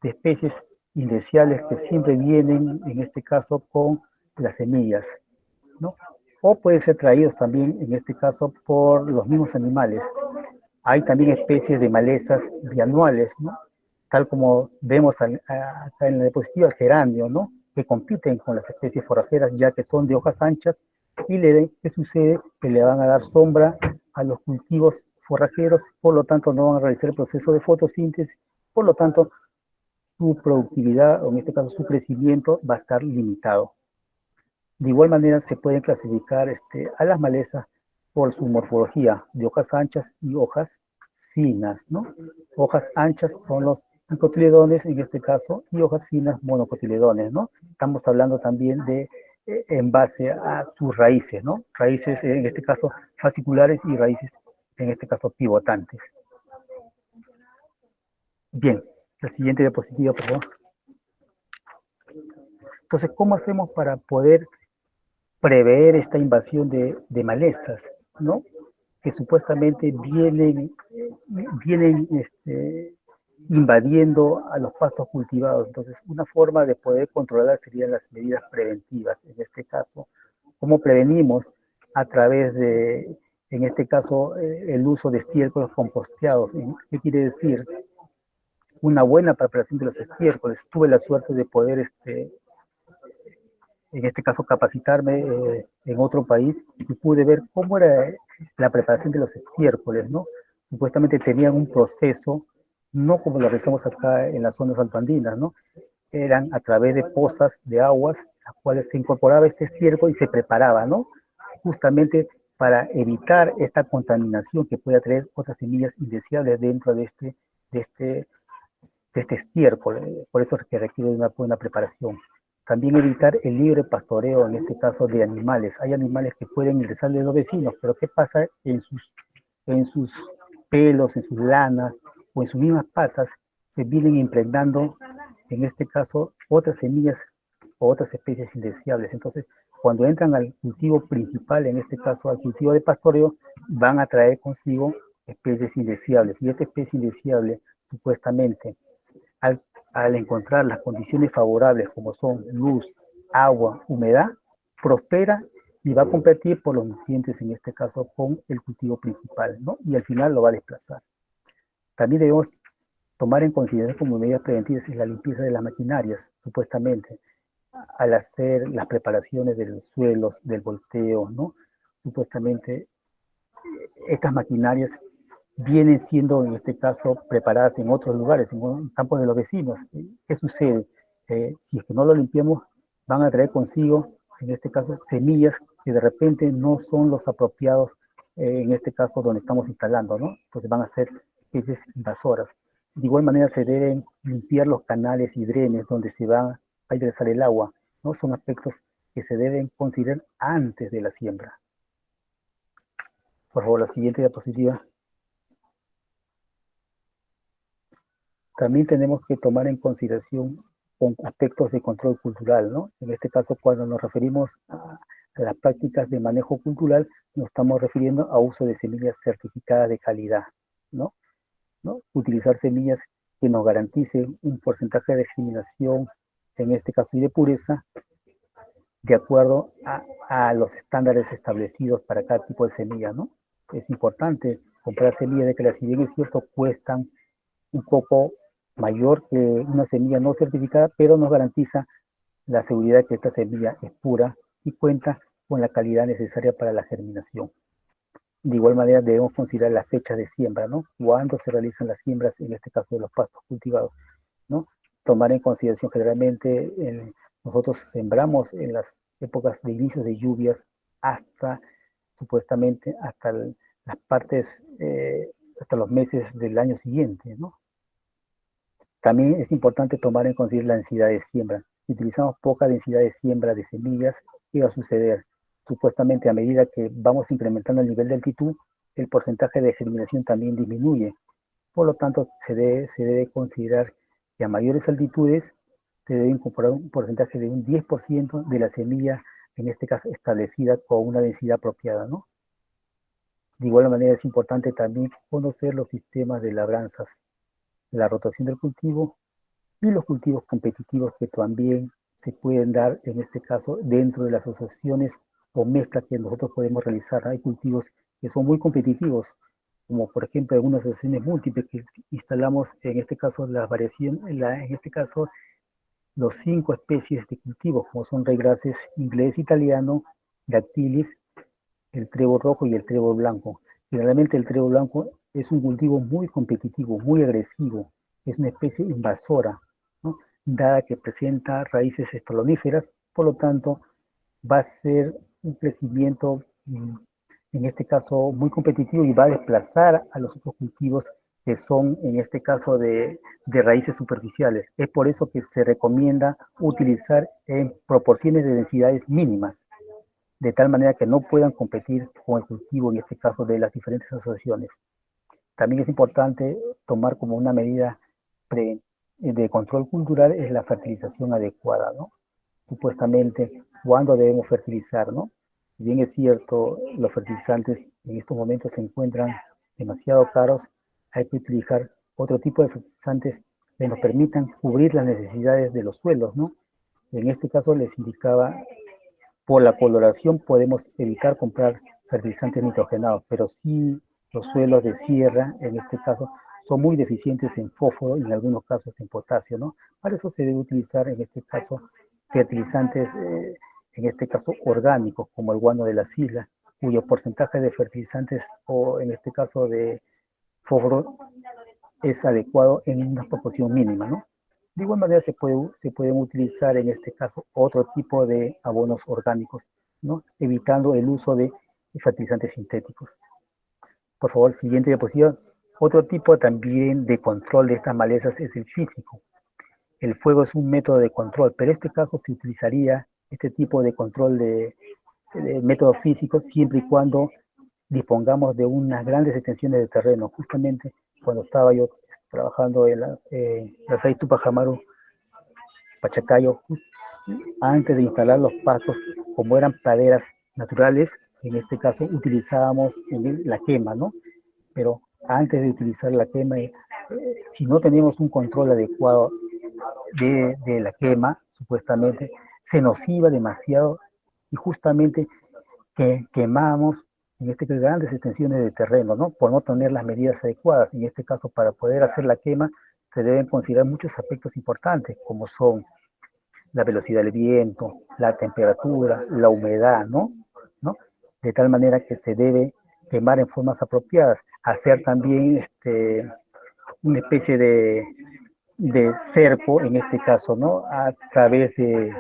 especies indeseables que siempre vienen, en este caso, con las semillas, ¿no? O pueden ser traídos también, en este caso, por los mismos animales. Hay también especies de malezas bianuales, ¿no? Tal como vemos acá en la diapositiva, el geranio, ¿no? Que compiten con las especies forrajeras, ya que son de hojas anchas, y ¿qué sucede? Que le van a dar sombra a los cultivos forrajeros, por lo tanto no van a realizar el proceso de fotosíntesis, por lo tanto su productividad, o en este caso su crecimiento, va a estar limitado. De igual manera se pueden clasificar a las malezas por su morfología de hojas anchas y hojas finas, ¿no? Hojas anchas son los dicotiledones en este caso, y hojas finas monocotiledones, ¿no? Estamos hablando también de en base a sus raíces, ¿no? Raíces en este caso fasciculares y raíces en este caso pivotantes. Bien, la siguiente diapositiva, por favor. Entonces, ¿cómo hacemos para poder prever esta invasión de malezas, ¿no? Que supuestamente vienen invadiendo a los pastos cultivados? Entonces, una forma de poder controlar serían las medidas preventivas. En este caso, ¿cómo prevenimos? A través de, en este caso, el uso de estiércoles composteados. ¿Qué quiere decir? Una buena preparación de los estiércoles. Tuve la suerte de poder, en este caso, capacitarme en otro país, y pude ver cómo era la preparación de los estiércoles, ¿no? Supuestamente tenían un proceso, no como lo realizamos acá en las zonas altoandinas, ¿no? Eran a través de pozas de aguas, las cuales se incorporaba este estiércol y se preparaba, ¿no? Justamente para evitar esta contaminación que pueda traer otras semillas indeseables dentro de este estiércol. Por eso es que requiere una buena preparación. También evitar el libre pastoreo, en este caso de animales. Hay animales que pueden ingresar de los vecinos, pero ¿qué pasa en sus pelos, en sus lanas o en sus mismas patas? Se vienen impregnando, en este caso, otras semillas o otras especies indeseables. Entonces, cuando entran al cultivo principal, en este caso al cultivo de pastoreo, van a traer consigo especies indeseables. Y esta especie indeseable, supuestamente, al, al encontrar las condiciones favorables como son luz, agua, humedad, prospera y va a competir por los nutrientes, en este caso con el cultivo principal, ¿no? Y al final lo va a desplazar. También debemos tomar en consideración como medidas preventivas la limpieza de las maquinarias, supuestamente, al hacer las preparaciones de los suelos, del volteo, ¿no? Supuestamente, estas maquinarias vienen siendo, en este caso, preparadas en otros lugares, en campos de los vecinos. ¿Qué sucede? Si es que no lo limpiamos, van a traer consigo, en este caso, semillas que de repente no son los apropiados, en este caso, donde estamos instalando, ¿no? Entonces van a ser especies invasoras. De igual manera, se deben limpiar los canales y drenes donde se va a ingresar el agua, ¿no? Son aspectos que se deben considerar antes de la siembra. Por favor, la siguiente diapositiva. También tenemos que tomar en consideración con aspectos de control cultural, ¿no? En este caso, cuando nos referimos a las prácticas de manejo cultural, nos estamos refiriendo a uso de semillas certificadas de calidad, ¿no? Utilizar semillas que nos garanticen un porcentaje de germinación, en este caso, y de pureza, de acuerdo a los estándares establecidos para cada tipo de semilla, ¿no? Es importante comprar semillas de calidad, si bien es cierto, cuestan un poco mayor que una semilla no certificada, pero nos garantiza la seguridad de que esta semilla es pura y cuenta con la calidad necesaria para la germinación. De igual manera debemos considerar la fecha de siembra, ¿no? Cuándo se realizan las siembras, en este caso de los pastos cultivados, ¿no? Tomar en consideración generalmente, nosotros sembramos en las épocas de inicio de lluvias hasta, supuestamente, hasta las partes, hasta los meses del año siguiente, ¿no? También es importante tomar en consideración la densidad de siembra. Si utilizamos poca densidad de siembra de semillas, ¿qué va a suceder? Supuestamente, a medida que vamos incrementando el nivel de altitud, el porcentaje de germinación también disminuye. Por lo tanto, se debe considerar que a mayores altitudes se debe incorporar un porcentaje de un 10% de la semilla, en este caso establecida con una densidad apropiada, ¿no? De igual manera es importante también conocer los sistemas de labranzas, la rotación del cultivo y los cultivos competitivos que también se pueden dar, en este caso, dentro de las asociaciones o mezclas que nosotros podemos realizar. Hay cultivos que son muy competitivos, como por ejemplo algunas asociaciones múltiples que instalamos, en este caso, la variación, en este caso, los 5 especies de cultivos, como son raygrases inglés, italiano, dactilis, el trébol rojo y el trébol blanco. Generalmente el trébol blanco es un cultivo muy competitivo, muy agresivo, es una especie invasora, ¿no? Dada que presenta raíces estoloníferas, por lo tanto va a ser un crecimiento, en este caso, muy competitivo y va a desplazar a los otros cultivos que son, en este caso, de raíces superficiales. Es por eso que se recomienda utilizar en proporciones de densidades mínimas, de tal manera que no puedan competir con el cultivo, en este caso, de las diferentes asociaciones. También es importante tomar como una medida de control cultural es la fertilización adecuada, ¿no? Supuestamente, ¿cuándo debemos fertilizar, no? Si bien es cierto, los fertilizantes en estos momentos se encuentran demasiado caros, hay que utilizar otro tipo de fertilizantes que nos permitan cubrir las necesidades de los suelos, ¿no? En este caso les indicaba, por la coloración podemos evitar comprar fertilizantes nitrogenados, pero sí los suelos de sierra, en este caso, son muy deficientes en fósforo y en algunos casos en potasio, ¿no? Para eso se debe utilizar, en este caso, fertilizantes, en este caso, orgánicos, como el guano de las islas, cuyo porcentaje de fertilizantes, o en este caso de fósforo, es adecuado en una proporción mínima, ¿no? De igual manera se pueden utilizar, en este caso, otro tipo de abonos orgánicos, ¿no? Evitando el uso de fertilizantes sintéticos. Por favor, siguiente diapositiva. Otro tipo también de control de estas malezas es el físico. el fuego es un método de control, pero en este caso se utilizaría este tipo de control de métodos físicos siempre y cuando dispongamos de unas grandes extensiones de terreno. Justamente cuando estaba yo trabajando en la Sai Tupac Amaru, Pachacayo, antes de instalar los pastos, como eran praderas naturales, en este caso utilizábamos la quema, ¿no? Pero antes de utilizar la quema, si no teníamos un control adecuado de la quema, supuestamente, se nos iba demasiado y justamente que quemamos, en este caso, grandes extensiones de terreno, ¿no? Por no tener las medidas adecuadas. En este caso, para poder hacer la quema, se deben considerar muchos aspectos importantes, como son la velocidad del viento, la temperatura, la humedad, ¿no? De tal manera que se debe quemar en formas apropiadas, hacer también una especie de cerco, en este caso, ¿no? A través del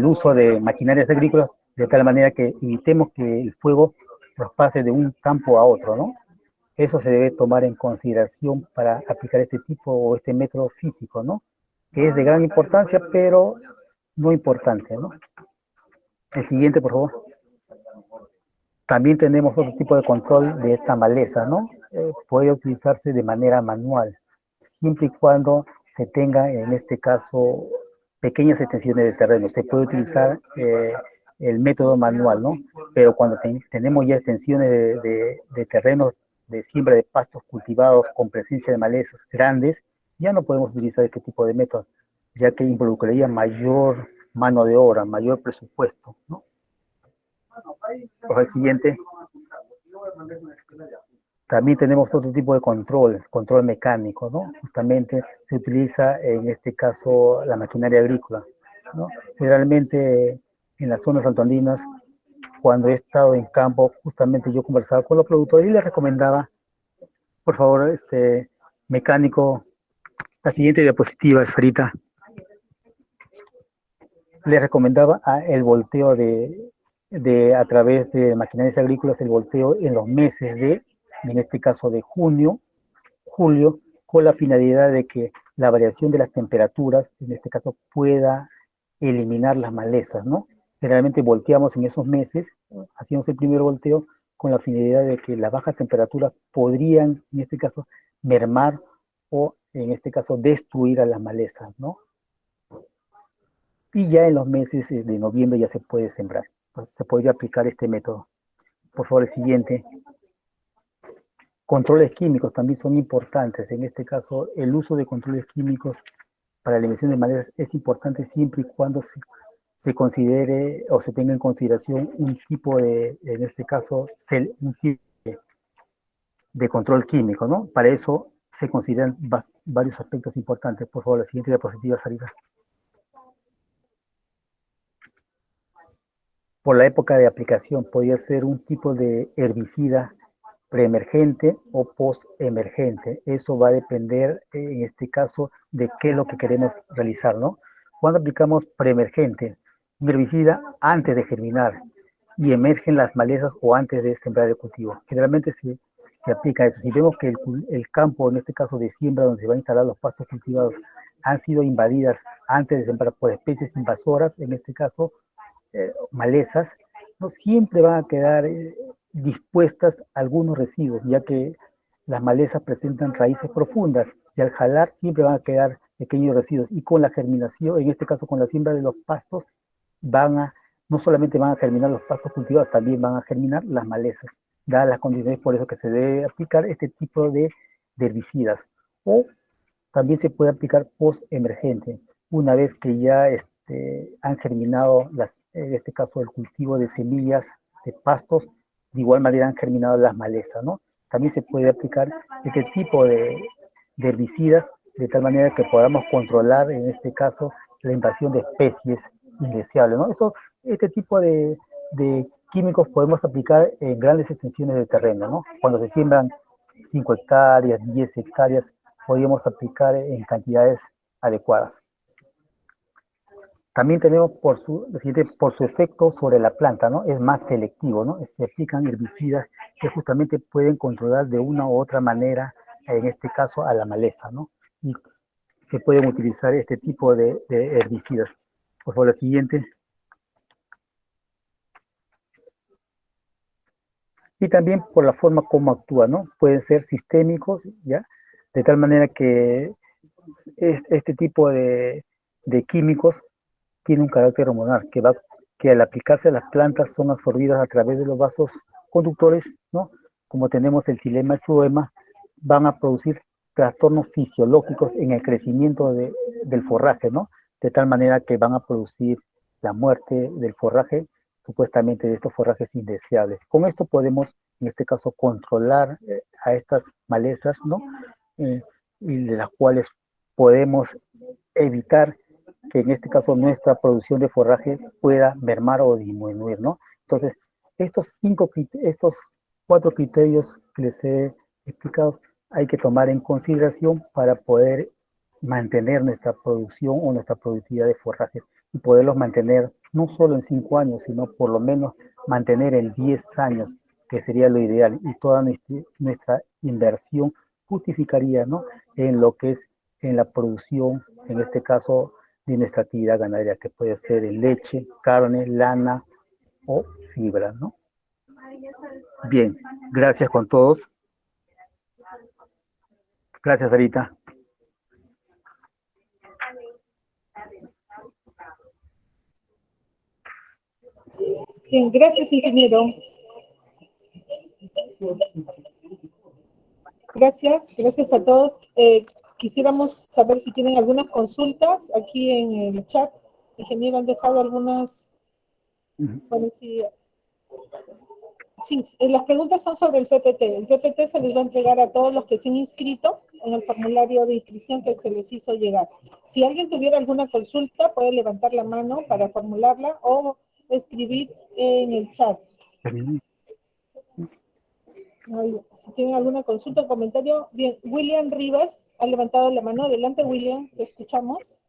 uso de maquinarias agrícolas, de tal manera que evitemos que el fuego nos pase de un campo a otro, ¿no? Eso se debe tomar en consideración para aplicar este tipo o este método físico, ¿no? Que es de gran importancia, pero no importante, ¿no? El siguiente, por favor. También tenemos otro tipo de control de esta maleza, ¿no? Puede utilizarse de manera manual, siempre y cuando se tenga, en este caso, pequeñas extensiones de terreno. Se puede utilizar el método manual, ¿no? Pero cuando tenemos ya extensiones de terrenos de siembra de pastos cultivados con presencia de malezas grandes, ya no podemos utilizar este tipo de métodos, ya que involucraría mayor mano de obra, mayor presupuesto, ¿no? Por el siguiente. También tenemos otro tipo de control mecánico, ¿no? Justamente se utiliza en este caso la maquinaria agrícola, ¿no? Generalmente en las zonas altoandinas, cuando he estado en campo, justamente yo conversaba con los productores y les recomendaba, por favor, mecánico, la siguiente diapositiva, Sarita. Les recomendaba el volteo a través de maquinarias agrícolas, el volteo en los meses en este caso de junio, julio, con la finalidad de que la variación de las temperaturas, en este caso, pueda eliminar las malezas, ¿no? Generalmente volteamos en esos meses, hacíamos el primer volteo con la finalidad de que las bajas temperaturas podrían, en este caso, mermar o, en este caso, destruir a las malezas, ¿no? Y ya en los meses de noviembre ya se puede sembrar. Entonces, se podría aplicar este método. Por favor, el siguiente. Controles químicos también son importantes. En este caso, el uso de controles químicos para la eliminación de malezas es importante siempre y cuando se considere o se tenga en consideración un tipo en este caso, un tipo de control químico, ¿no? Para eso se consideran varios aspectos importantes. Por favor, la siguiente diapositiva, Sarita. Por la época de aplicación, podría ser un tipo de herbicida preemergente o postemergente. Eso va a depender, en este caso, de qué es lo que queremos realizar, ¿no? Cuando aplicamos preemergente, un herbicida antes de germinar y emergen las malezas o antes de sembrar el cultivo. Generalmente se aplica eso. Si vemos que el campo, en este caso de siembra, donde se van a instalar los pastos cultivados, han sido invadidas antes de sembrar por especies invasoras, en este caso, malezas, no siempre van a quedar dispuestas algunos residuos, ya que las malezas presentan raíces profundas y al jalar siempre van a quedar pequeños residuos y con la germinación, en este caso con la siembra de los pastos, no solamente van a germinar los pastos cultivados, también van a germinar las malezas, dadas las condiciones, por eso que se debe aplicar este tipo de herbicidas. O también se puede aplicar post-emergente, una vez que ya han germinado, en este caso, el cultivo de semillas de pastos, de igual manera han germinado las malezas, ¿no? También se puede aplicar este tipo de herbicidas de tal manera que podamos controlar, en este caso, la invasión de especies indeseables, ¿no? Este tipo de químicos podemos aplicar en grandes extensiones de terreno, ¿no? Cuando se siembran 5 hectáreas, 10 hectáreas, podríamos aplicar en cantidades adecuadas. También tenemos por su efecto sobre la planta, ¿no? Es más selectivo, ¿no? Se aplican herbicidas que justamente pueden controlar de una u otra manera, en este caso, a la maleza, ¿no? Y se pueden utilizar este tipo de herbicidas. Por favor, la siguiente. Y también por la forma como actúa, ¿no? Pueden ser sistémicos, ¿ya? De tal manera que este tipo de químicos tiene un carácter hormonal, que al aplicarse a las plantas son absorbidas a través de los vasos conductores, ¿no? Como tenemos el xilema y fluema, van a producir trastornos fisiológicos en el crecimiento del forraje, ¿no? De tal manera que van a producir la muerte del forraje, supuestamente de estos forrajes indeseables. Con esto podemos, en este caso, controlar a estas malezas, ¿no? Y de las cuales podemos evitar que en este caso nuestra producción de forraje pueda mermar o disminuir, ¿no? Entonces, estos 4 criterios que les he explicado hay que tomar en consideración para poder mantener nuestra producción o nuestra productividad de forrajes y poderlos mantener no solo en 5 años, sino por lo menos mantener en 10 años, que sería lo ideal, y toda nuestra inversión justificaría, ¿no? En lo que es en la producción, en este caso, de nuestra actividad ganadera, que puede ser en leche, carne, lana o fibra, ¿no? Bien, gracias con todos. Gracias, Sarita. Bien, gracias, ingeniero. Gracias a todos. Quisiéramos saber si tienen algunas consultas aquí en el chat. Ingeniero, han dejado algunas. Bueno, sí, las preguntas son sobre el PPT. El PPT se les va a entregar a todos los que se han inscrito en el formulario de inscripción que se les hizo llegar. Si alguien tuviera alguna consulta, puede levantar la mano para formularla o escribir en el chat. Si tienen alguna consulta o comentario. Bien, William Rivas ha levantado la mano. Adelante, William, te escuchamos.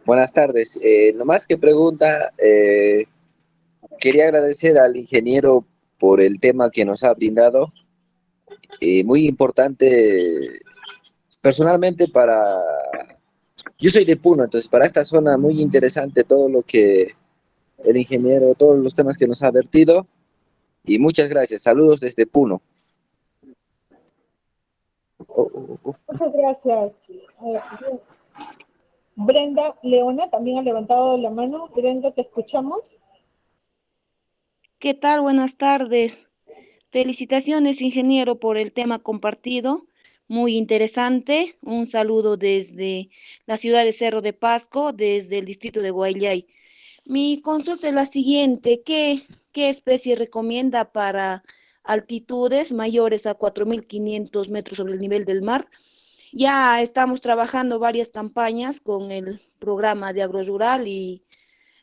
Buenas tardes. Nomás que pregunta, quería agradecer al ingeniero por el tema que nos ha brindado. Muy importante, personalmente yo soy de Puno, entonces para esta zona muy interesante todo lo que el ingeniero, todos los temas que nos ha vertido. Y muchas gracias. Saludos desde Puno. Muchas gracias. Brenda Leona también ha levantado la mano. Brenda, te escuchamos. ¿Qué tal? Buenas tardes. Felicitaciones, ingeniero, por el tema compartido. Muy interesante. Un saludo desde la ciudad de Cerro de Pasco, desde el distrito de Guayllay. Mi consulta es la siguiente. ¿Qué especie recomienda para altitudes mayores a 4.500 metros sobre el nivel del mar? Ya estamos trabajando varias campañas con el programa de agrorural y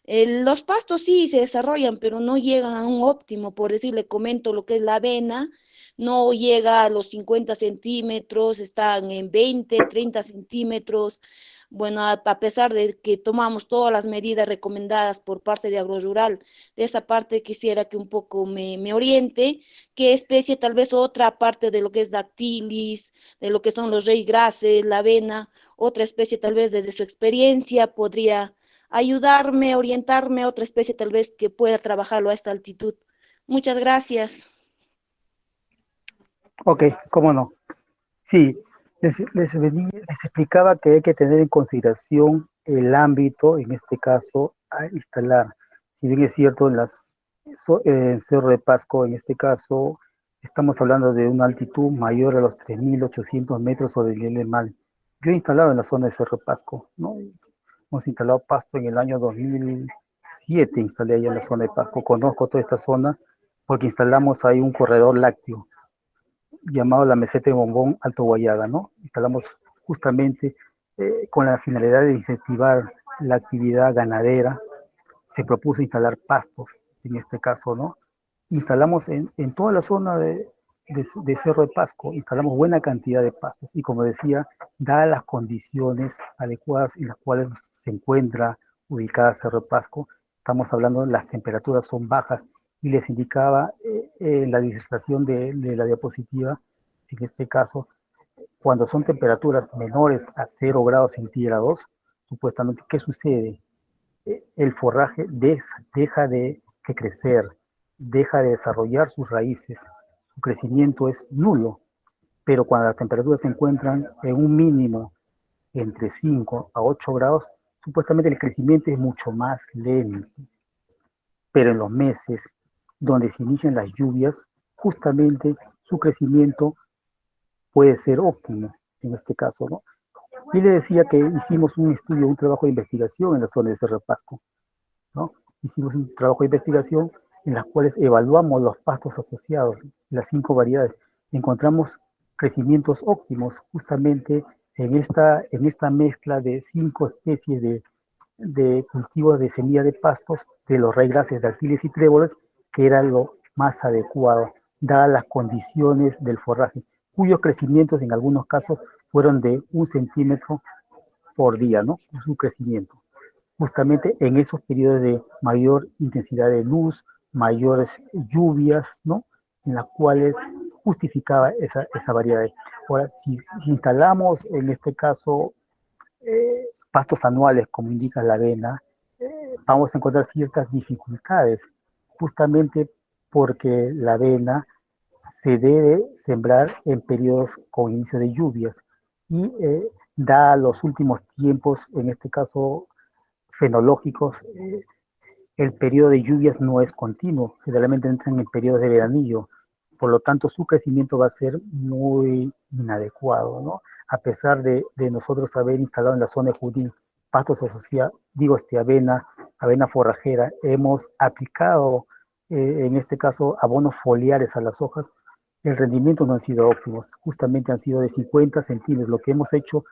los pastos sí se desarrollan, pero no llegan a un óptimo. Por decir, le comento lo que es la avena, no llega a los 50 centímetros, están en 20, 30 centímetros. Bueno, a pesar de que tomamos todas las medidas recomendadas por parte de agrorural, de esa parte quisiera que un poco me oriente, qué especie, tal vez otra parte de lo que es dactilis, de lo que son los reygrases, la avena, otra especie tal vez desde su experiencia podría ayudarme, orientarme a otra especie tal vez que pueda trabajarlo a esta altitud. Muchas gracias. Ok, cómo no. Sí, les explicaba que hay que tener en consideración el ámbito, en este caso, a instalar. Si bien es cierto, en Cerro de Pasco, en este caso, estamos hablando de una altitud mayor a los 3.800 metros sobre el nivel del mar. Yo he instalado en la zona de Cerro de Pasco, ¿no? Hemos instalado pasto en el año 2007, instalé allá en la zona de Pasco. Conozco toda esta zona porque instalamos ahí un corredor lácteo llamado la meseta de Bombón Alto Guayaga, ¿no? Instalamos justamente con la finalidad de incentivar la actividad ganadera. Se propuso instalar pastos, en este caso, ¿no? Instalamos en toda la zona de Cerro de Pasco, instalamos buena cantidad de pastos y, como decía, dadas las condiciones adecuadas en las cuales se encuentra ubicada Cerro de Pasco, estamos hablando, las temperaturas son bajas, y les indicaba en la disertación de la diapositiva en este caso, cuando son temperaturas menores a 0 grados centígrados, supuestamente, ¿qué sucede? El forraje deja de crecer, deja de desarrollar sus raíces, su crecimiento es nulo, pero cuando las temperaturas se encuentran en un mínimo entre 5 a 8 grados, supuestamente el crecimiento es mucho más lento. Pero en los meses donde se inician las lluvias, justamente su crecimiento puede ser óptimo en este caso, ¿no? Y le decía que hicimos un estudio, un trabajo de investigación en la zona de Cerro Pasco, ¿no? Hicimos un trabajo de investigación en las cuales evaluamos los pastos asociados, las 5 variedades. Encontramos crecimientos óptimos justamente en esta mezcla de 5 especies de cultivos de semilla de pastos de los raigrases, dátiles y tréboles, que era lo más adecuado, dadas las condiciones del forraje, cuyos crecimientos en algunos casos fueron de 1 centímetro por día, ¿no? Su crecimiento. Justamente en esos periodos de mayor intensidad de luz, mayores lluvias, ¿no? En las cuales justificaba esa variedad. Ahora, si instalamos en este caso pastos anuales, como indica la avena, vamos a encontrar ciertas dificultades, justamente porque la avena se debe sembrar en periodos con inicio de lluvias y da los últimos tiempos, en este caso fenológicos, el periodo de lluvias no es continuo, generalmente entran en periodos de veranillo, por lo tanto su crecimiento va a ser muy inadecuado, ¿no? A pesar de nosotros haber instalado en la zona de Junín pastos asociados, avena forrajera, hemos aplicado en este caso abonos foliares a las hojas, el rendimiento no han sido óptimos, justamente han sido de 50 centímetros. Lo que hemos hecho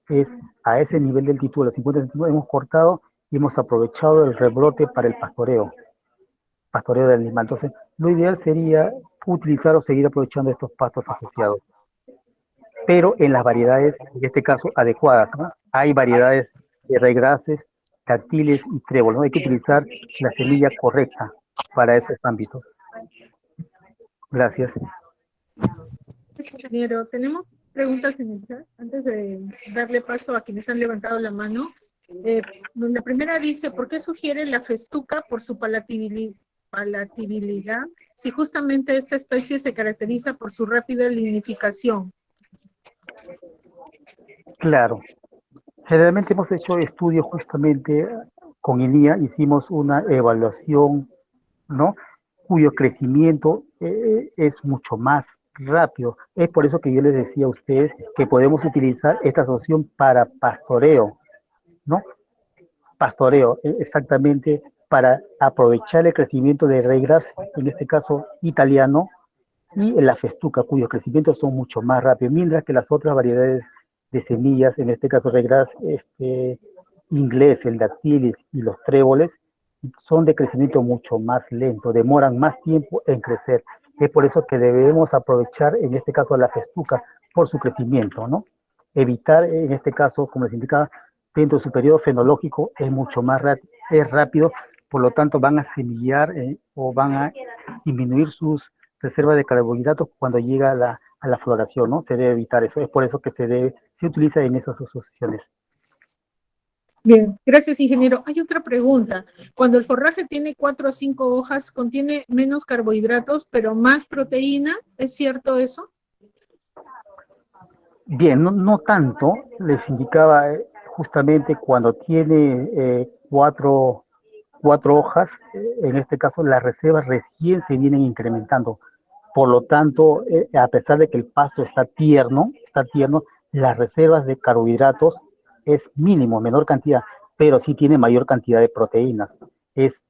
es a ese nivel de altitud, los 50 centímetros, hemos cortado y hemos aprovechado el rebrote para el pastoreo del animal. Entonces, lo ideal sería utilizar o seguir aprovechando estos pastos asociados, pero en las variedades, en este caso, adecuadas, ¿no? Hay variedades de raigrases, dátiles y trébol, ¿no? Hay que utilizar la semilla correcta para esos ámbitos. Gracias. Ingeniero, tenemos preguntas en el chat antes de darle paso a quienes han levantado la mano. La primera dice, ¿por qué sugiere la festuca por su palatabilidad si justamente esta especie se caracteriza por su rápida linificación? Claro. Generalmente hemos hecho estudios justamente con INIA, hicimos una evaluación, ¿no? Cuyo crecimiento es mucho más rápido. Es por eso que yo les decía a ustedes que podemos utilizar esta asociación para pastoreo, ¿no? Pastoreo, exactamente para aprovechar el crecimiento de regras, en este caso italiano, y la festuca, cuyos crecimientos son mucho más rápidos, mientras que las otras variedades de semillas, en este caso regras inglés, el dactilis y los tréboles, son de crecimiento mucho más lento, demoran más tiempo en crecer. Es por eso que debemos aprovechar, en este caso, la festuca por su crecimiento, ¿no? Evitar, en este caso, como les indicaba, dentro de su periodo fenológico es mucho más rápido, por lo tanto van a semillar o van a disminuir sus reservas de carbohidratos cuando llega a la floración, ¿no? Se debe evitar eso, es por eso que se utiliza en esas asociaciones. Bien, gracias, ingeniero. Hay otra pregunta. Cuando el forraje tiene 4 o 5 hojas, ¿contiene menos carbohidratos, pero más proteína? ¿Es cierto eso? Bien, no tanto. Les indicaba justamente cuando tiene 4 hojas, en este caso las reservas recién se vienen incrementando. Por lo tanto, a pesar de que el pasto está tierno, las reservas de carbohidratos es mínimo, menor cantidad, pero sí tiene mayor cantidad de proteínas. Es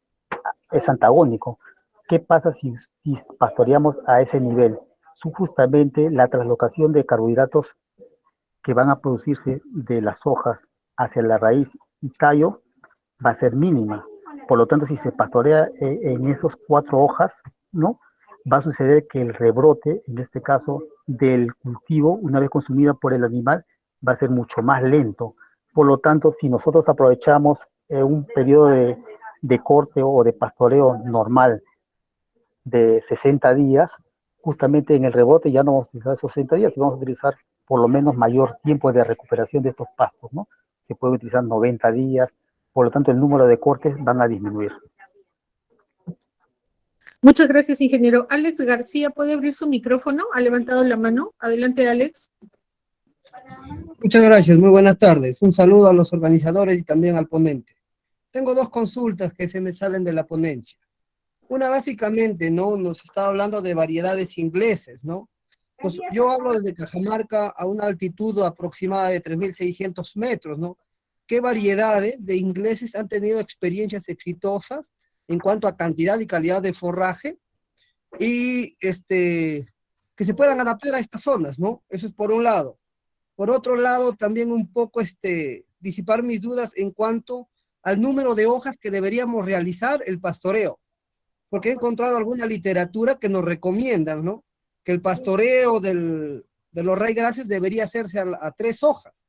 antagónico. ¿Qué pasa si pastoreamos a ese nivel? Justamente la translocación de carbohidratos que van a producirse de las hojas hacia la raíz y tallo va a ser mínima. Por lo tanto, si se pastorea en esos 4 hojas, ¿no? Va a suceder que el rebrote, en este caso, del cultivo, una vez consumida por el animal, va a ser mucho más lento. Por lo tanto, si nosotros aprovechamos un periodo de corte o de pastoreo normal de 60 días, justamente en el rebote ya no vamos a utilizar esos 60 días y vamos a utilizar por lo menos mayor tiempo de recuperación de estos pastos, ¿no? Se puede utilizar 90 días, por lo tanto el número de cortes van a disminuir. Muchas gracias, ingeniero. Alex García, ¿puede abrir su micrófono? Ha levantado la mano. Adelante, Alex. Muchas gracias, muy buenas tardes. Un saludo a los organizadores y también al ponente. Tengo dos consultas que se me salen de la ponencia. Una básicamente, ¿no? Nos está hablando de variedades ingleses, ¿no? Pues yo hablo desde Cajamarca a una altitud aproximada de 3.600 metros, ¿no? ¿Qué variedades de ingleses han tenido experiencias exitosas en cuanto a cantidad y calidad de forraje? Y que se puedan adaptar a estas zonas, ¿no? Eso es por un lado. Por otro lado, también un poco disipar mis dudas en cuanto al número de hojas que deberíamos realizar el pastoreo. Porque he encontrado alguna literatura que nos recomiendan, ¿no? Que el pastoreo de los raygrases debería hacerse a 3 hojas.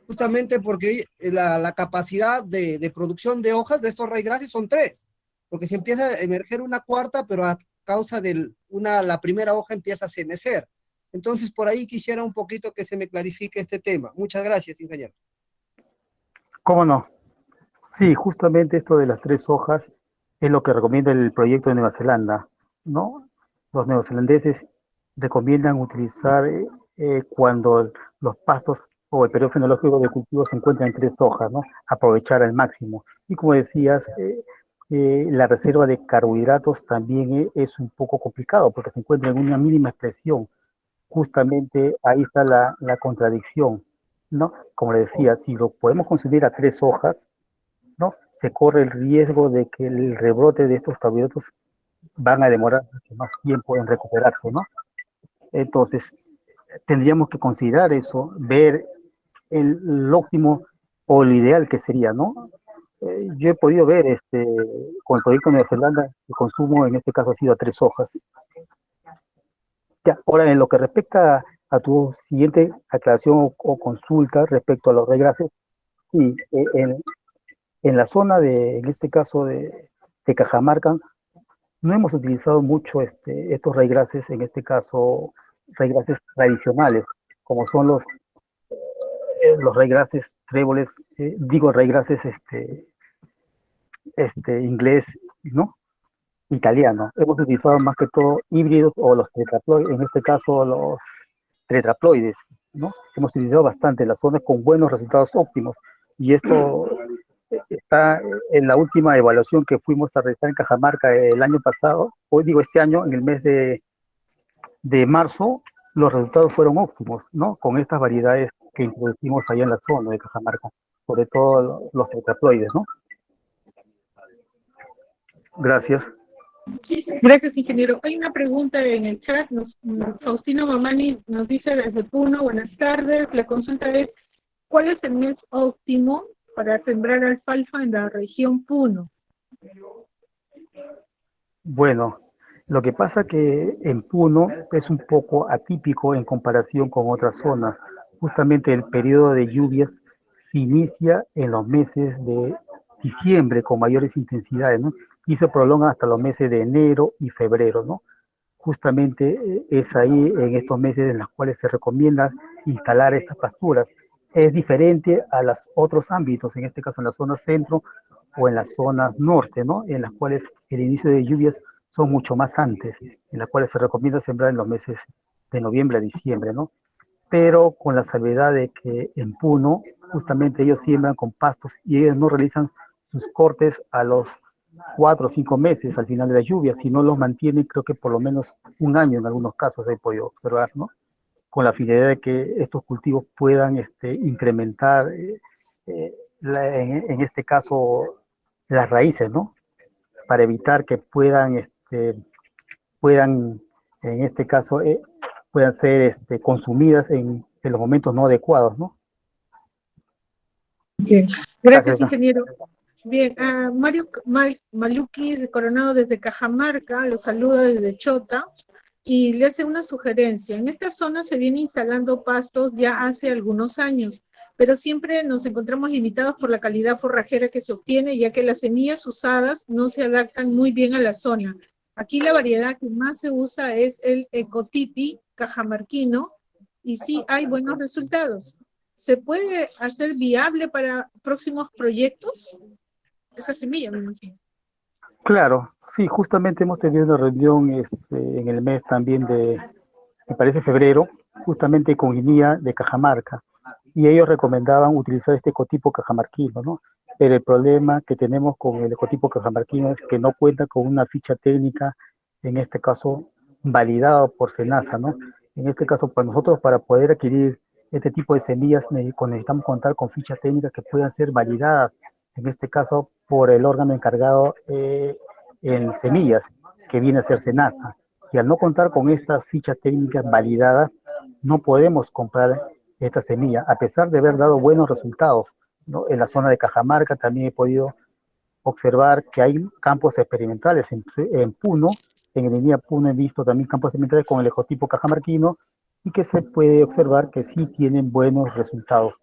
Justamente porque la capacidad de producción de hojas de estos raygrases son 3. Porque se empieza a emerger una cuarta, pero a causa de la primera hoja empieza a senecer. Entonces, por ahí quisiera un poquito que se me clarifique este tema. Muchas gracias, ingeniero. ¿Cómo no? Sí, justamente esto de las 3 hojas es lo que recomienda el proyecto de Nueva Zelanda, ¿no? Los neozelandeses recomiendan utilizar cuando los pastos o el periodo fenológico de cultivo se encuentran en 3 hojas, ¿no? Aprovechar al máximo. Y como decías, la reserva de carbohidratos también es un poco complicado porque se encuentra en una mínima expresión. Justamente ahí está la contradicción, ¿no? Como le decía, si lo podemos consumir a 3 hojas, ¿no? Se corre el riesgo de que el rebrote de estos carbohidratos van a demorar mucho más tiempo en recuperarse, ¿no? Entonces, tendríamos que considerar eso, ver el óptimo o lo ideal que sería, ¿no? Yo he podido ver con el proyecto de Nueva Zelanda, el consumo en este caso ha sido a 3 hojas. Ya, ahora, en lo que respecta a tu siguiente aclaración o consulta respecto a los raygrases, sí, en la zona en este caso de Cajamarca, no hemos utilizado mucho estos raygrases, en este caso raygrases tradicionales, como son los raygrases tréboles, raygrases inglés, ¿no? Italiano. Hemos utilizado más que todo híbridos o los tetraploides, en este caso los tetraploides, ¿no? Hemos utilizado bastante las zonas con buenos resultados óptimos, y esto está en la última evaluación que fuimos a realizar en Cajamarca el año pasado, este año, en el mes de marzo, los resultados fueron óptimos, ¿no? Con estas variedades que introducimos allá en la zona de Cajamarca, sobre todo los tetraploides, ¿no? Gracias. Gracias, ingeniero. Hay una pregunta en el chat. Faustino Mamani nos dice desde Puno, buenas tardes. La consulta es, ¿cuál es el mes óptimo para sembrar alfalfa en la región Puno? Bueno, lo que pasa que en Puno es un poco atípico en comparación con otras zonas. Justamente el periodo de lluvias se inicia en los meses de diciembre con mayores intensidades, ¿no? Y se prolonga hasta los meses de enero y febrero, ¿no? Justamente es ahí en estos meses en los cuales se recomienda instalar estas pasturas. Es diferente a los otros ámbitos, en este caso en la zona centro o en las zonas norte, ¿no? En las cuales el inicio de lluvias son mucho más antes, en las cuales se recomienda sembrar en los meses de noviembre a diciembre, ¿no? Pero con la salvedad de que en Puno justamente ellos siembran con pastos y ellos no realizan sus cortes a los 4 o 5 meses al final de la lluvia, sino los mantienen creo que por lo menos un año en algunos casos he podido observar, ¿no? Con la finalidad de que estos cultivos puedan incrementar en este caso las raíces, ¿no? Para evitar que puedan en este caso puedan ser consumidas en los momentos no adecuados, ¿no? Bien. Gracias, Gracias. ingeniero. Bien, Mario Maluki, de Coronado desde Cajamarca, lo saluda desde Chota y le hace una sugerencia. En esta zona se viene instalando pastos ya hace algunos años, pero siempre nos encontramos limitados por la calidad forrajera que se obtiene, ya que las semillas usadas no se adaptan muy bien a la zona. Aquí la variedad que más se usa es el Ecotipi cajamarquino y sí hay buenos resultados. ¿Se puede hacer viable para próximos proyectos? Esa semilla, me imagino. Claro, sí, justamente hemos tenido una reunión en el mes también me parece febrero, justamente con INIA de Cajamarca, y ellos recomendaban utilizar este ecotipo cajamarquino, ¿no? Pero el problema que tenemos con el ecotipo cajamarquino es que no cuenta con una ficha técnica, en este caso validada por SENASA, ¿no? En este caso, para nosotros, para poder adquirir este tipo de semillas, necesitamos contar con fichas técnicas que puedan ser validadas, en este caso por el órgano encargado en semillas, que viene a ser SENASA. Y al no contar con estas fichas técnicas validadas, no podemos comprar esta semilla, a pesar de haber dado buenos resultados, ¿no? En la zona de Cajamarca también he podido observar que hay campos experimentales en Puno, en el línea Puno he visto también campos experimentales con el ecotipo cajamarquino y que se puede observar que sí tienen buenos resultados.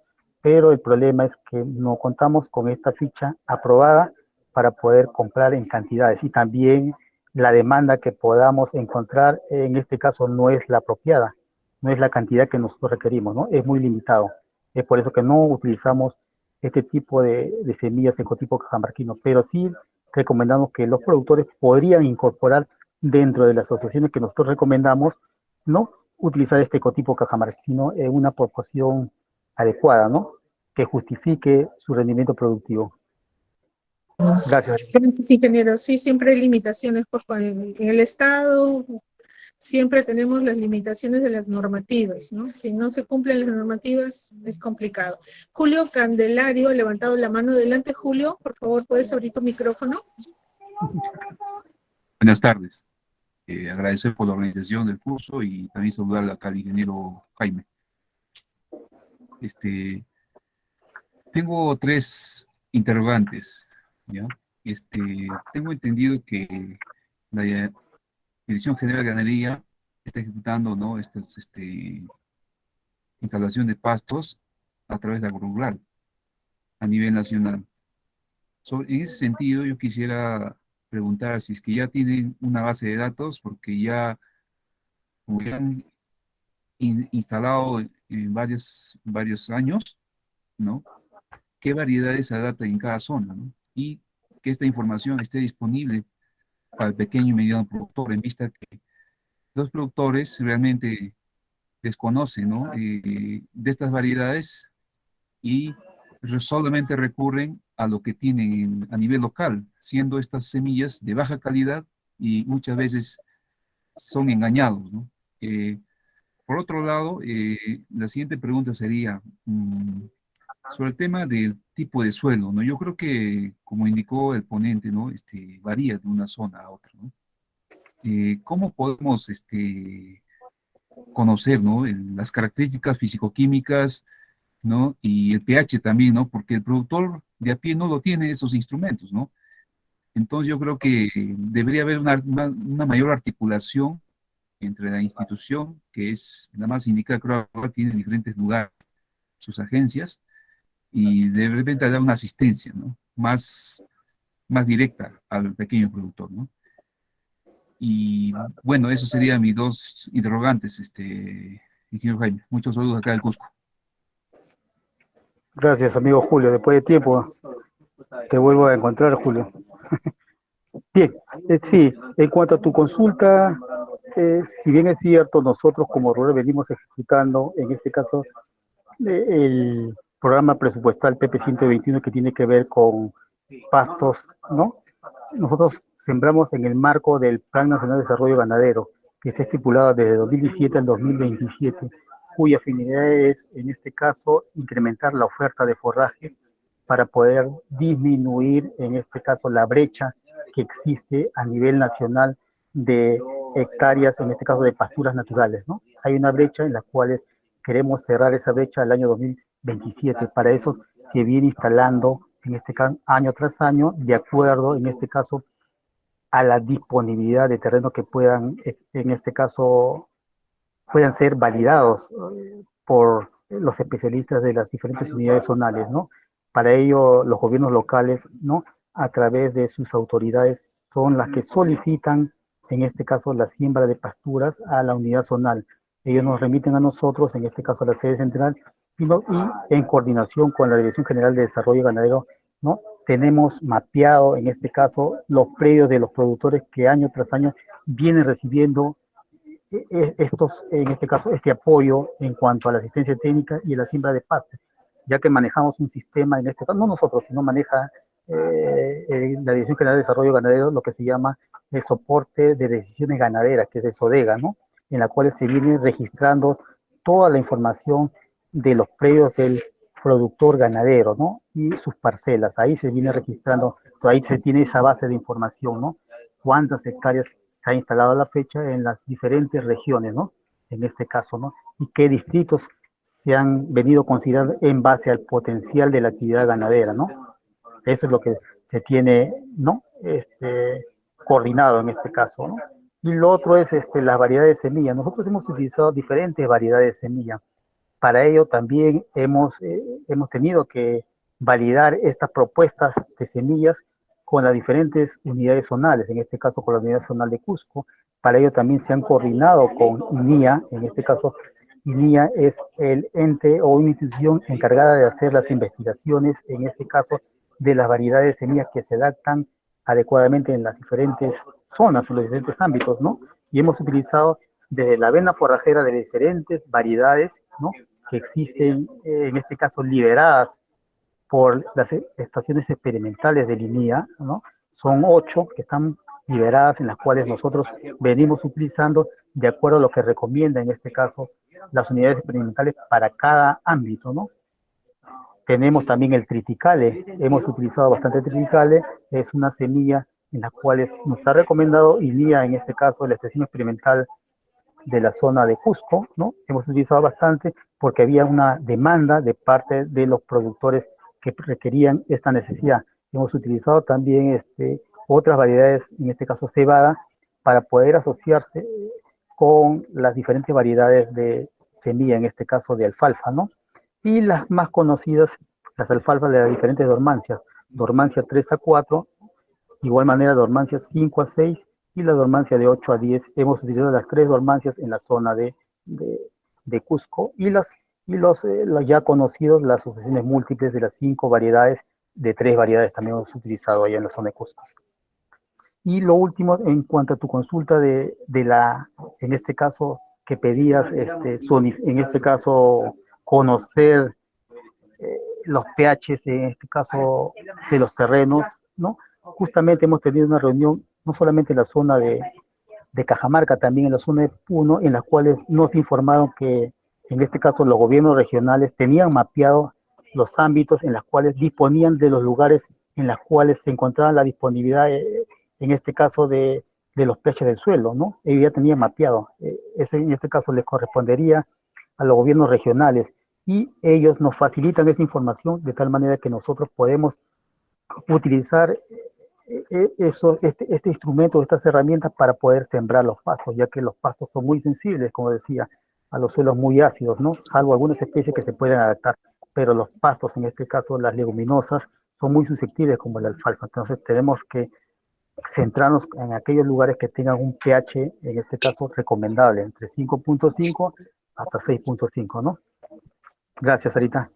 Pero el problema es que no contamos con esta ficha aprobada para poder comprar en cantidades y también la demanda que podamos encontrar en este caso no es la apropiada, no es la cantidad que nosotros requerimos, ¿no? Es muy limitado. Es por eso que no utilizamos este tipo de semillas ecotipo cajamarquino, pero sí recomendamos que los productores podrían incorporar dentro de las asociaciones que nosotros recomendamos, ¿no? Utilizar este ecotipo cajamarquino en una proporción adecuada, ¿no? Que justifique su rendimiento productivo. Gracias. Gracias, ingeniero. Sí, siempre hay limitaciones pues, en el Estado. Siempre tenemos las limitaciones de las normativas, ¿no? Si no se cumplen las normativas, es complicado. Julio Candelario ha levantado la mano. Adelante, Julio, por favor, ¿puedes abrir tu micrófono? Buenas tardes. Agradecer por la organización del curso y también saludar acá al ingeniero Jaime. Tengo 3 interrogantes, ¿ya? Tengo entendido que la Dirección General de Ganadería está ejecutando, ¿no? Instalación de pastos a través de Agrorural a nivel nacional. En ese sentido, yo quisiera preguntar si es que ya tienen una base de datos, porque ya, como ya han instalado en varios años, ¿no? ¿Qué variedades se adaptan en cada zona, ¿no? Y que esta información esté disponible para el pequeño y mediano productor, en vista que los productores realmente desconocen, ¿no? De estas variedades y solamente recurren a lo que tienen a nivel local, siendo estas semillas de baja calidad y muchas veces son engañados, ¿no? Por otro lado, la siguiente pregunta sería sobre el tema del tipo de suelo, ¿no? Yo creo que, como indicó el ponente, ¿no? Varía de una zona a otra, ¿no? ¿Cómo podemos conocer, ¿no? Las características físico-químicas, ¿no? Y el pH también, ¿no? Porque el productor de a pie no lo tiene esos instrumentos, ¿no? Entonces yo creo que debería haber una mayor articulación entre la institución, que es la más indicada, creo que tiene en diferentes lugares sus agencias, y de repente dar una asistencia, ¿no? Más directa al pequeño productor, ¿no? Y bueno, eso serían mis 2 interrogantes, ingeniero Jaime. Muchos saludos acá del Cusco. Gracias, amigo Julio. Después de tiempo te vuelvo a encontrar, Julio. Bien, sí, en cuanto a tu consulta, si bien es cierto, nosotros como Rural venimos ejecutando, en este caso, el programa presupuestal PP 121 que tiene que ver con pastos, ¿no? Nosotros sembramos en el marco del Plan Nacional de Desarrollo Ganadero, que está estipulado desde 2017 al 2027, cuya finalidad es, en este caso, incrementar la oferta de forrajes para poder disminuir, en este caso, la brecha que existe a nivel nacional de hectáreas, en este caso de pasturas naturales, ¿no? Hay una brecha en la cual queremos cerrar esa brecha al año 2027. Para eso se viene instalando, en este caso, año tras año, de acuerdo, en este caso, a la disponibilidad de terreno que puedan, en este caso, puedan ser validados por los especialistas de las diferentes unidades zonales, ¿no? Para ello, los gobiernos locales, ¿no? A través de sus autoridades, son las que solicitan en este caso la siembra de pasturas, a la unidad zonal. Ellos nos remiten a nosotros, en este caso a la sede central, y en coordinación con la Dirección General de Desarrollo Ganadero, ¿no? Tenemos mapeado, en este caso, los predios de los productores que año tras año vienen recibiendo estos, en este caso, este apoyo en cuanto a la asistencia técnica y la siembra de pastos, ya que manejamos un sistema, en este caso, no nosotros, sino maneja la Dirección General de Desarrollo Ganadero, lo que se llama el soporte de decisiones ganaderas, que es el SODEGA, ¿no? En la cual se viene registrando toda la información de los predios del productor ganadero, ¿no? Y sus parcelas, ahí se viene registrando, ahí se tiene esa base de información, ¿no? Cuántas hectáreas se ha instalado a la fecha en las diferentes regiones, ¿no? En este caso, ¿no? Y qué distritos se han venido considerando en base al potencial de la actividad ganadera, ¿no? Eso es lo que se tiene, ¿no? Coordinado en este caso, ¿no? Y lo otro es las variedades de semilla. Nosotros hemos utilizado diferentes variedades de semilla. Para ello también hemos tenido que validar estas propuestas de semillas con las diferentes unidades zonales, en este caso con la unidad zonal de Cusco. Para ello también se han coordinado con INIA, en este caso INIA es el ente o una institución encargada de hacer las investigaciones, en este caso de las variedades de semillas que se adaptan adecuadamente en las diferentes zonas, en los diferentes ámbitos, ¿no? Y hemos utilizado desde la avena forrajera de diferentes variedades, ¿no? Que existen, en este caso, liberadas por las estaciones experimentales de INIA, ¿no? Son 8 que están liberadas, en las cuales nosotros venimos utilizando de acuerdo a lo que recomienda, en este caso, las unidades experimentales para cada ámbito, ¿no? Tenemos también el triticale, hemos utilizado bastante triticale, es una semilla en la cual nos ha recomendado INIA, en este caso, la estación experimental de la zona de Cusco, ¿no? Hemos utilizado bastante porque había una demanda de parte de los productores que requerían esta necesidad. Hemos utilizado también otras variedades, en este caso cebada, para poder asociarse con las diferentes variedades de semilla, en este caso de alfalfa, ¿no? Y las más conocidas, las alfalfas de las diferentes dormancias, dormancia 3 a 4, igual manera dormancia 5 a 6 y la dormancia de 8 a 10. Hemos utilizado las 3 dormancias en la zona de Cusco y los ya conocidos, las asociaciones múltiples de las 5 variedades, de 3 variedades también hemos utilizado allá en la zona de Cusco. Y lo último, en cuanto a tu consulta en este caso, que pedías, en este caso, conocer los pHs, en este caso, de los terrenos, ¿no? Justamente hemos tenido una reunión, no solamente en la zona de Cajamarca, también en la zona de Puno, en las cuales nos informaron que, en este caso, los gobiernos regionales tenían mapeado los ámbitos en los cuales disponían de los lugares en los cuales se encontraba la disponibilidad, en este caso, de los pHs del suelo, ¿no? Ellos ya tenían mapeado. En este caso les correspondería a los gobiernos regionales y ellos nos facilitan esa información de tal manera que nosotros podemos utilizar este instrumento, estas herramientas para poder sembrar los pastos, ya que los pastos son muy sensibles, como decía, a los suelos muy ácidos, ¿no? Salvo algunas especies que se pueden adaptar, pero los pastos, en este caso las leguminosas, son muy susceptibles como la alfalfa. Entonces tenemos que centrarnos en aquellos lugares que tengan un pH, en este caso recomendable, entre 5.5 hasta 6.5, ¿no? Gracias, Sarita.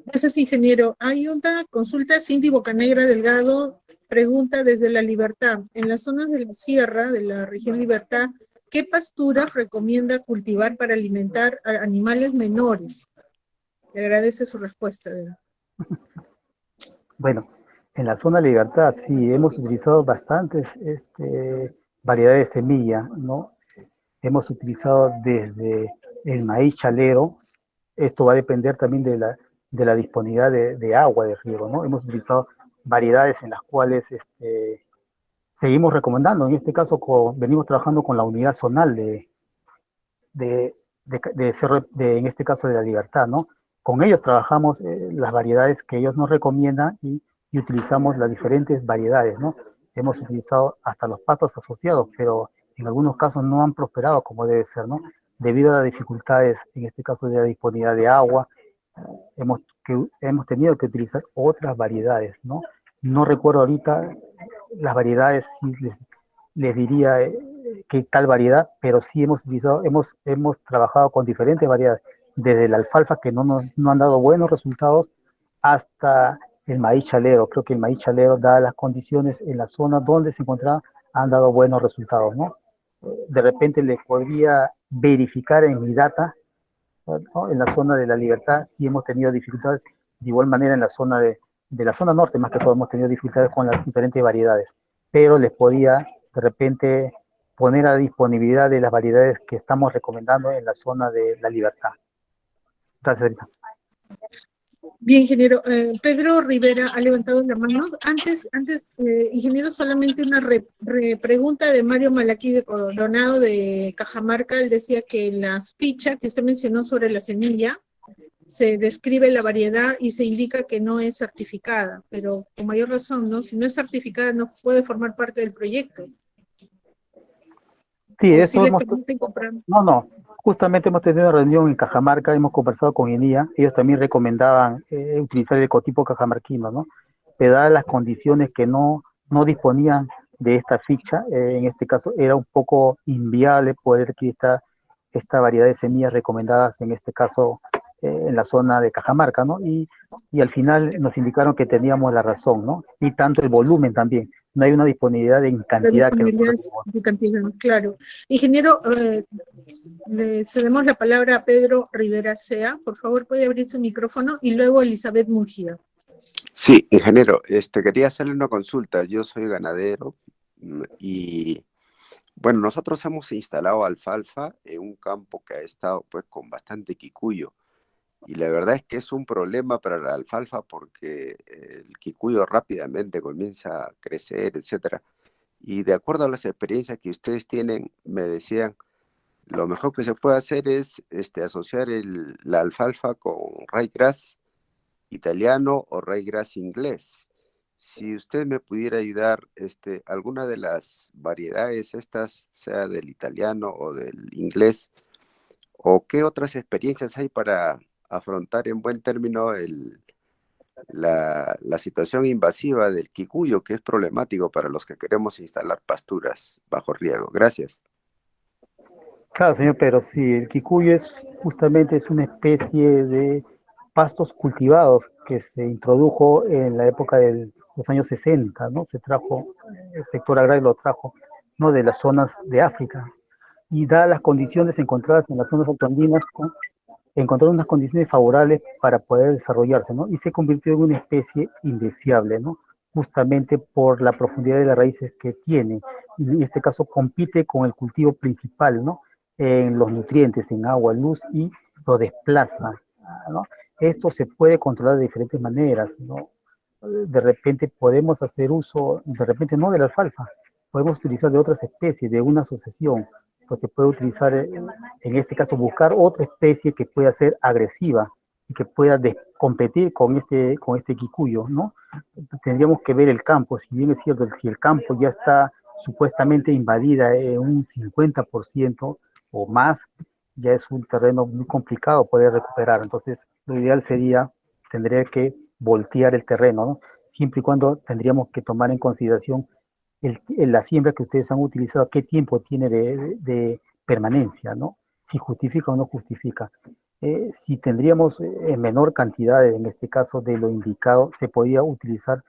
Gracias, ingeniero. Hay una consulta, Cindy Bocanegra Delgado pregunta desde La Libertad. En las zonas de la sierra, de la región Libertad, ¿qué pasturas recomienda cultivar para alimentar a animales menores? Le agradece su respuesta. Bueno, en la zona Libertad sí, hemos utilizado bastantes variedades de semilla, ¿no? Hemos utilizado desde el maíz chalero, esto va a depender también de la disponibilidad de agua de riego, ¿no? Hemos utilizado variedades en las cuales seguimos recomendando, en este caso venimos trabajando con la unidad zonal en este caso de La Libertad, ¿no? Con ellos trabajamos las variedades que ellos nos recomiendan y utilizamos las diferentes variedades, ¿no? Hemos utilizado hasta los pastos asociados, pero en algunos casos no han prosperado como debe ser, ¿no? Debido a las dificultades, en este caso de la disponibilidad de agua, hemos tenido que utilizar otras variedades, ¿no? No recuerdo ahorita las variedades, les diría qué tal variedad, pero sí hemos trabajado con diferentes variedades, desde la alfalfa que no han dado buenos resultados hasta el maíz chalero. Creo que el maíz chalero, dadas las condiciones en la zona donde se encontraba, han dado buenos resultados, ¿no? De repente les podría verificar en mi data, ¿no? En la zona de La Libertad sí hemos tenido dificultades, de igual manera en la zona de la zona norte, más que todo hemos tenido dificultades con las diferentes variedades, pero les podía de repente poner a disponibilidad de las variedades que estamos recomendando en la zona de La Libertad. Gracias, Rita. Bien, ingeniero. Pedro Rivera ha levantado la mano. Ingeniero, solamente una pregunta de Mario Malaquí de Coronado de Cajamarca. Él decía que en las fichas que usted mencionó sobre la semilla se describe la variedad y se indica que no es certificada, pero con mayor razón, ¿no? Si no es certificada, no puede formar parte del proyecto. Sí, O eso si les hemos... permiten comprar. No. Justamente hemos tenido una reunión en Cajamarca, hemos conversado con INIA, ellos también recomendaban utilizar el ecotipo cajamarquino, ¿no? Pero dadas las condiciones que no disponían de esta ficha, en este caso era un poco inviable poder adquirir esta variedad de semillas recomendadas, en este caso en la zona de Cajamarca, ¿no? Y al final nos indicaron que teníamos la razón, ¿no? Y tanto el volumen también, no hay una disponibilidad en La cantidad que disponibilidad nosotros de cantidad, claro. Ingeniero, le cedemos la palabra a Pedro Rivera Sea. Por favor, puede abrir su micrófono, y luego Elizabeth Mujía. Sí, ingeniero, quería hacerle una consulta. Yo soy ganadero y, bueno, nosotros hemos instalado alfalfa en un campo que ha estado pues con bastante quicuyo. Y la verdad es que es un problema para la alfalfa porque el quicuyo rápidamente comienza a crecer, etcétera. Y de acuerdo a las experiencias que ustedes tienen, me decían, lo mejor que se puede hacer es asociar la alfalfa con ryegrass italiano o ryegrass inglés. Si usted me pudiera ayudar, alguna de las variedades estas, sea del italiano o del inglés, o qué otras experiencias hay para afrontar en buen término la situación invasiva del quicuyo, que es problemático para los que queremos instalar pasturas bajo riego. Gracias. Claro, señor, pero sí, el quicuyo justamente es una especie de pastos cultivados que se introdujo en la época de los años 60, ¿no? Se trajo, el sector agrario lo trajo, ¿no? De las zonas de África. Y dadas las condiciones encontradas en las zonas altoandinas, encontraron unas condiciones favorables para poder desarrollarse, ¿no? Y se convirtió en una especie indeseable, ¿no? Justamente por la profundidad de las raíces que tiene. Y en este caso compite con el cultivo principal, ¿no? En los nutrientes, en agua, luz, y lo desplaza, ¿no? Esto se puede controlar de diferentes maneras, ¿no? De repente podemos hacer uso, de repente no de la alfalfa, podemos utilizar de otras especies, de una asociación, pues se puede utilizar, en este caso, buscar otra especie que pueda ser agresiva y que pueda competir con este quicuyo, ¿no? Tendríamos que ver el campo, si bien es cierto, si el campo ya está supuestamente invadida en un 50% o más, ya es un terreno muy complicado poder recuperar. Entonces, lo ideal sería, tendría que voltear el terreno, ¿no? Siempre y cuando tendríamos que tomar en consideración la siembra que ustedes han utilizado, qué tiempo tiene de permanencia, ¿no? Si justifica o no justifica. Si tendríamos en menor cantidad, en este caso de lo indicado, se podría utilizar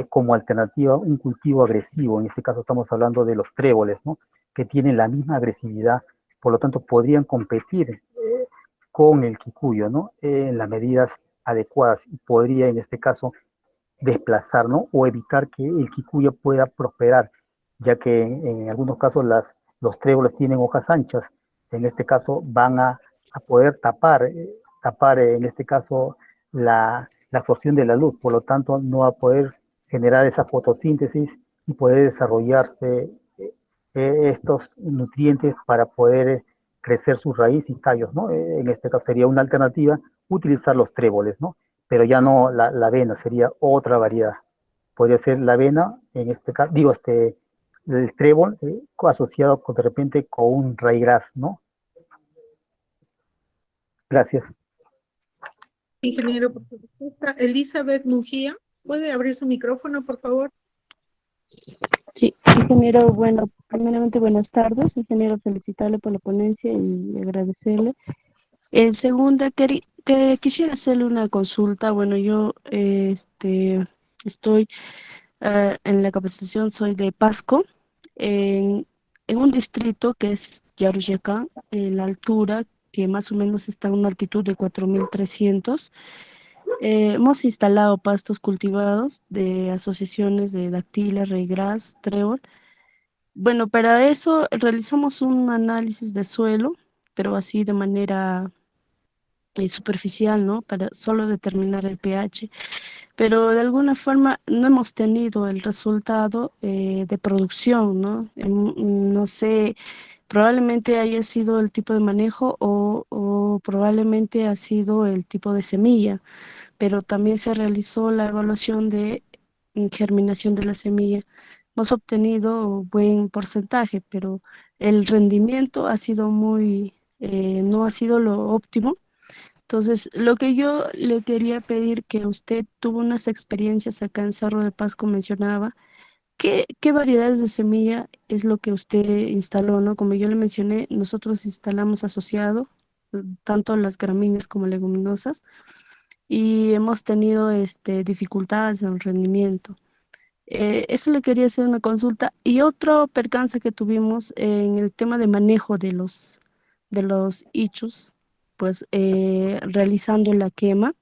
como alternativa un cultivo agresivo. En este caso estamos hablando de los tréboles, ¿no? Que tienen la misma agresividad, por lo tanto podrían competir con el quicuyo, ¿no? En las medidas adecuadas, y podría en este caso desplazar, ¿no? O evitar que el quicuyo pueda prosperar, ya que en algunos casos los tréboles tienen hojas anchas, en este caso van a poder tapar en este caso la absorción de la luz, por lo tanto no va a poder generar esa fotosíntesis y poder desarrollarse estos nutrientes para poder crecer su raíz y tallos, ¿no? En este caso sería una alternativa utilizar los tréboles, ¿no? Pero ya no la avena, sería otra variedad. Podría ser la avena, en este caso, digo, el trébol asociado de repente con un ryegrass, ¿no? Gracias. Ingeniero, por su respuesta. Elizabeth Mujía, ¿puede abrir su micrófono, por favor? Sí, ingeniero, bueno, primeramente buenas tardes, ingeniero, felicitarle por la ponencia y agradecerle. En segunda, que quisiera hacerle una consulta. Bueno, yo estoy en la capacitación, soy de Pasco, en un distrito que es Yaruyaca, en la altura, que más o menos está a una altitud de 4.300. Hemos instalado pastos cultivados de asociaciones de dactila, reyes, trébol. Bueno, para eso realizamos un análisis de suelo, pero así de manera superficial, ¿no? Para solo determinar el pH, pero de alguna forma no hemos tenido el resultado de producción, ¿no? No sé, probablemente haya sido el tipo de manejo o probablemente ha sido el tipo de semilla, pero también se realizó la evaluación de germinación de la semilla. Hemos obtenido buen porcentaje, pero el rendimiento ha sido no ha sido lo óptimo. Entonces, lo que yo le quería pedir, que usted tuvo unas experiencias acá en Cerro de Pasco, mencionaba, ¿qué variedades de semilla es lo que usted instaló, no? Como yo le mencioné, nosotros instalamos asociado, tanto las gramíneas como leguminosas, y hemos tenido dificultades en el rendimiento. Eso le quería hacer una consulta. Y otro percance que tuvimos en el tema de manejo de los ichus, pues realizando la quema.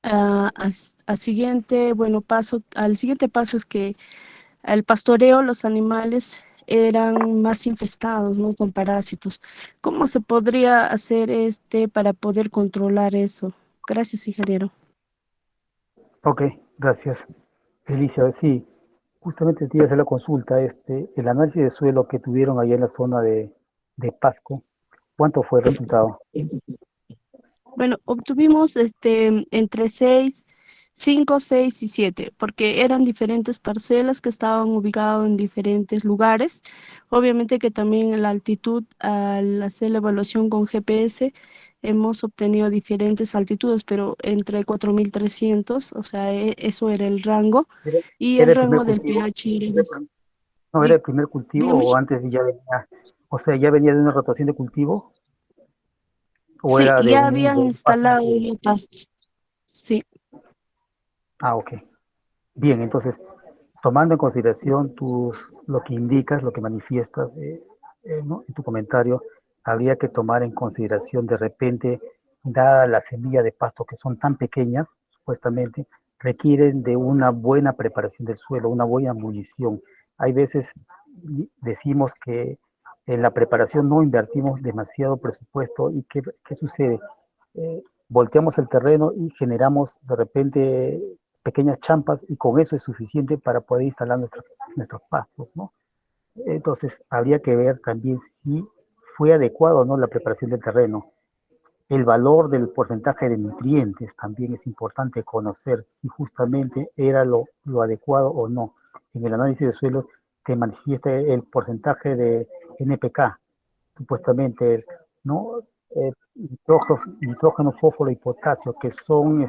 Al siguiente paso es que al pastoreo los animales eran más infestados, ¿no? Con parásitos. ¿Cómo se podría hacer para poder controlar eso? Gracias, ingeniero. Ok, gracias. Alicia, sí, justamente te iba a hacer la consulta, el análisis de suelo que tuvieron allá en la zona de Pasco, ¿cuánto fue el resultado? Bueno, obtuvimos entre 5, 6 y 7, porque eran diferentes parcelas que estaban ubicadas en diferentes lugares. Obviamente que también en la altitud, al hacer la evaluación con GPS, hemos obtenido diferentes altitudes, pero entre 4.300, o sea, eso era el rango, ¿Era, y el era el primer rango del cultivo? pH era ¿No era di- el primer cultivo dígame. o antes ya venía, o sea, ya venía de una rotación de cultivo o Sí, era de ya un habían de pasto instalado nativo? los pastos. Sí. Ah, ok. Bien, entonces, tomando en consideración lo que indicas, lo que manifiestas, ¿no? En tu comentario, habría que tomar en consideración de repente, dada la semilla de pasto que son tan pequeñas, supuestamente, requieren de una buena preparación del suelo, una buena munición. Hay veces decimos que en la preparación no invertimos demasiado presupuesto y ¿qué sucede? Volteamos el terreno y generamos de repente pequeñas champas y con eso es suficiente para poder instalar nuestros pastos, ¿no? Entonces, habría que ver también si fue adecuado o no la preparación del terreno. El valor del porcentaje de nutrientes también es importante conocer si justamente era lo adecuado o no. En el análisis de suelo te manifiesta el porcentaje de NPK, supuestamente, ¿no? Nitrógeno, fósforo y potasio, que son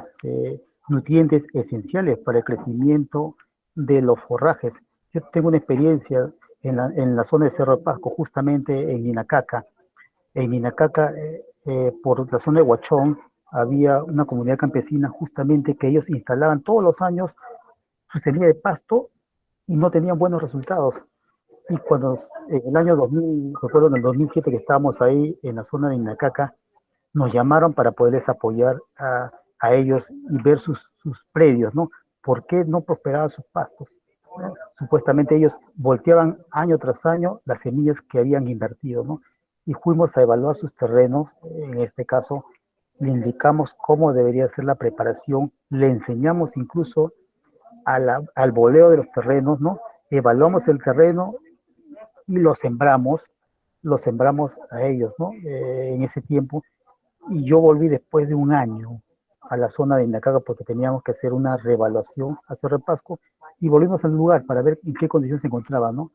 nutrientes esenciales para el crecimiento de los forrajes. Yo tengo una experiencia en la zona de Cerro de Pasco, justamente en Inacaca. En Inacaca, por la zona de Huachón, había una comunidad campesina justamente que ellos instalaban todos los años su semilla de pasto y no tenían buenos resultados. Y cuando en el año 2000, recuerdo en el 2007 que estábamos ahí en la zona de Inacaca, nos llamaron para poderles apoyar a ellos y ver sus predios, ¿no? ¿Por qué no prosperaban sus pastos? ¿No? Supuestamente ellos volteaban año tras año las semillas que habían invertido, ¿no? Y fuimos a evaluar sus terrenos, en este caso, le indicamos cómo debería ser la preparación, le enseñamos incluso al boleo de los terrenos, ¿no? Evaluamos el terreno y lo sembramos a ellos, ¿no? En ese tiempo. Y yo volví después de un año a la zona de Inacaca porque teníamos que hacer una reevaluación a Cerro de Pasco y volvimos al lugar para ver en qué condiciones se encontraba, ¿no?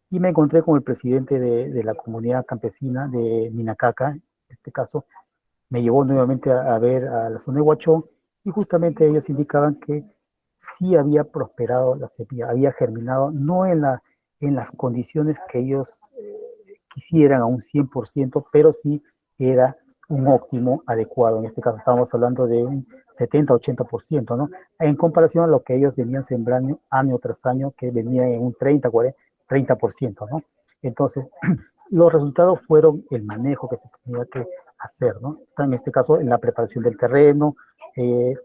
Y me encontré con el presidente de la comunidad campesina de Ninacaca, en este caso, me llevó nuevamente a ver a la zona de Huachón y justamente ellos indicaban que sí había prosperado la semilla, había germinado, no en las condiciones que ellos quisieran a un 100%, pero sí era un óptimo adecuado. En este caso estamos hablando de un 70-80%, ¿no? En comparación a lo que ellos venían sembrando año tras año, que venía en un 30%, ¿no? Entonces, los resultados fueron el manejo que se tenía que hacer, ¿no? En este caso, en la preparación del terreno,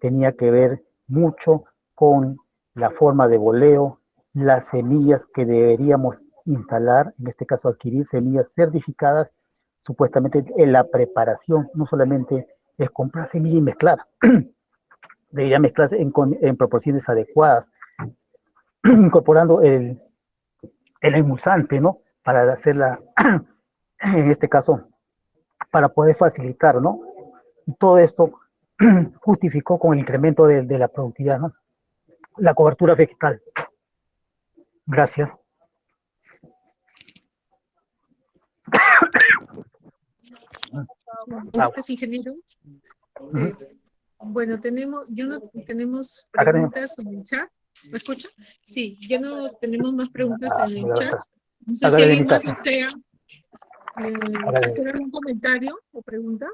tenía que ver mucho con la forma de boleo, las semillas que deberíamos instalar, en este caso adquirir semillas certificadas, supuestamente en la preparación, no solamente es comprar semilla y mezclar, debería mezclarse en proporciones adecuadas, incorporando el emulsante, ¿no? Para hacerla, en este caso, para poder facilitar, ¿no? Y todo esto justificó con el incremento de la productividad, ¿no? La cobertura vegetal. Gracias. Gracias, ingeniero. Bueno, tenemos Acá tenemos. preguntas en el chat. ¿Me escucha? Sí, ya no tenemos más preguntas en el chat. No sé Acá si de alguien mi más casa. desea Acá de- hacer algún comentario o pregunta.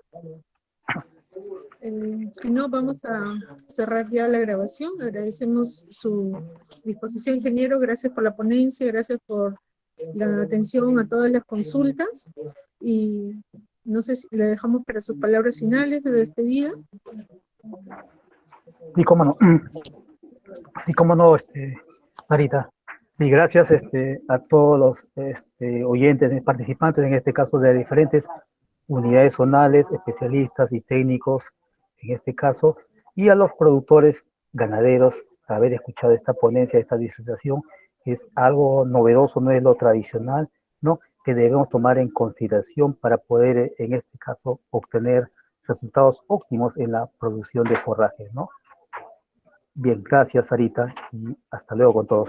Si no, vamos a cerrar ya la grabación. Agradecemos su disposición, ingeniero. Gracias por la ponencia, gracias por la atención a todas las consultas. Y no sé si le dejamos para sus palabras finales de despedida. Sí, cómo no. Sí, cómo no, Sarita. Sí, gracias a todos los oyentes, participantes, en este caso de diferentes unidades zonales, especialistas y técnicos, en este caso, y a los productores ganaderos, haber escuchado esta ponencia, esta disertación, es algo novedoso, no es lo tradicional, ¿no? Que debemos tomar en consideración para poder, en este caso, obtener resultados óptimos en la producción de forraje, ¿no? Bien, gracias, Sarita, y hasta luego con todos.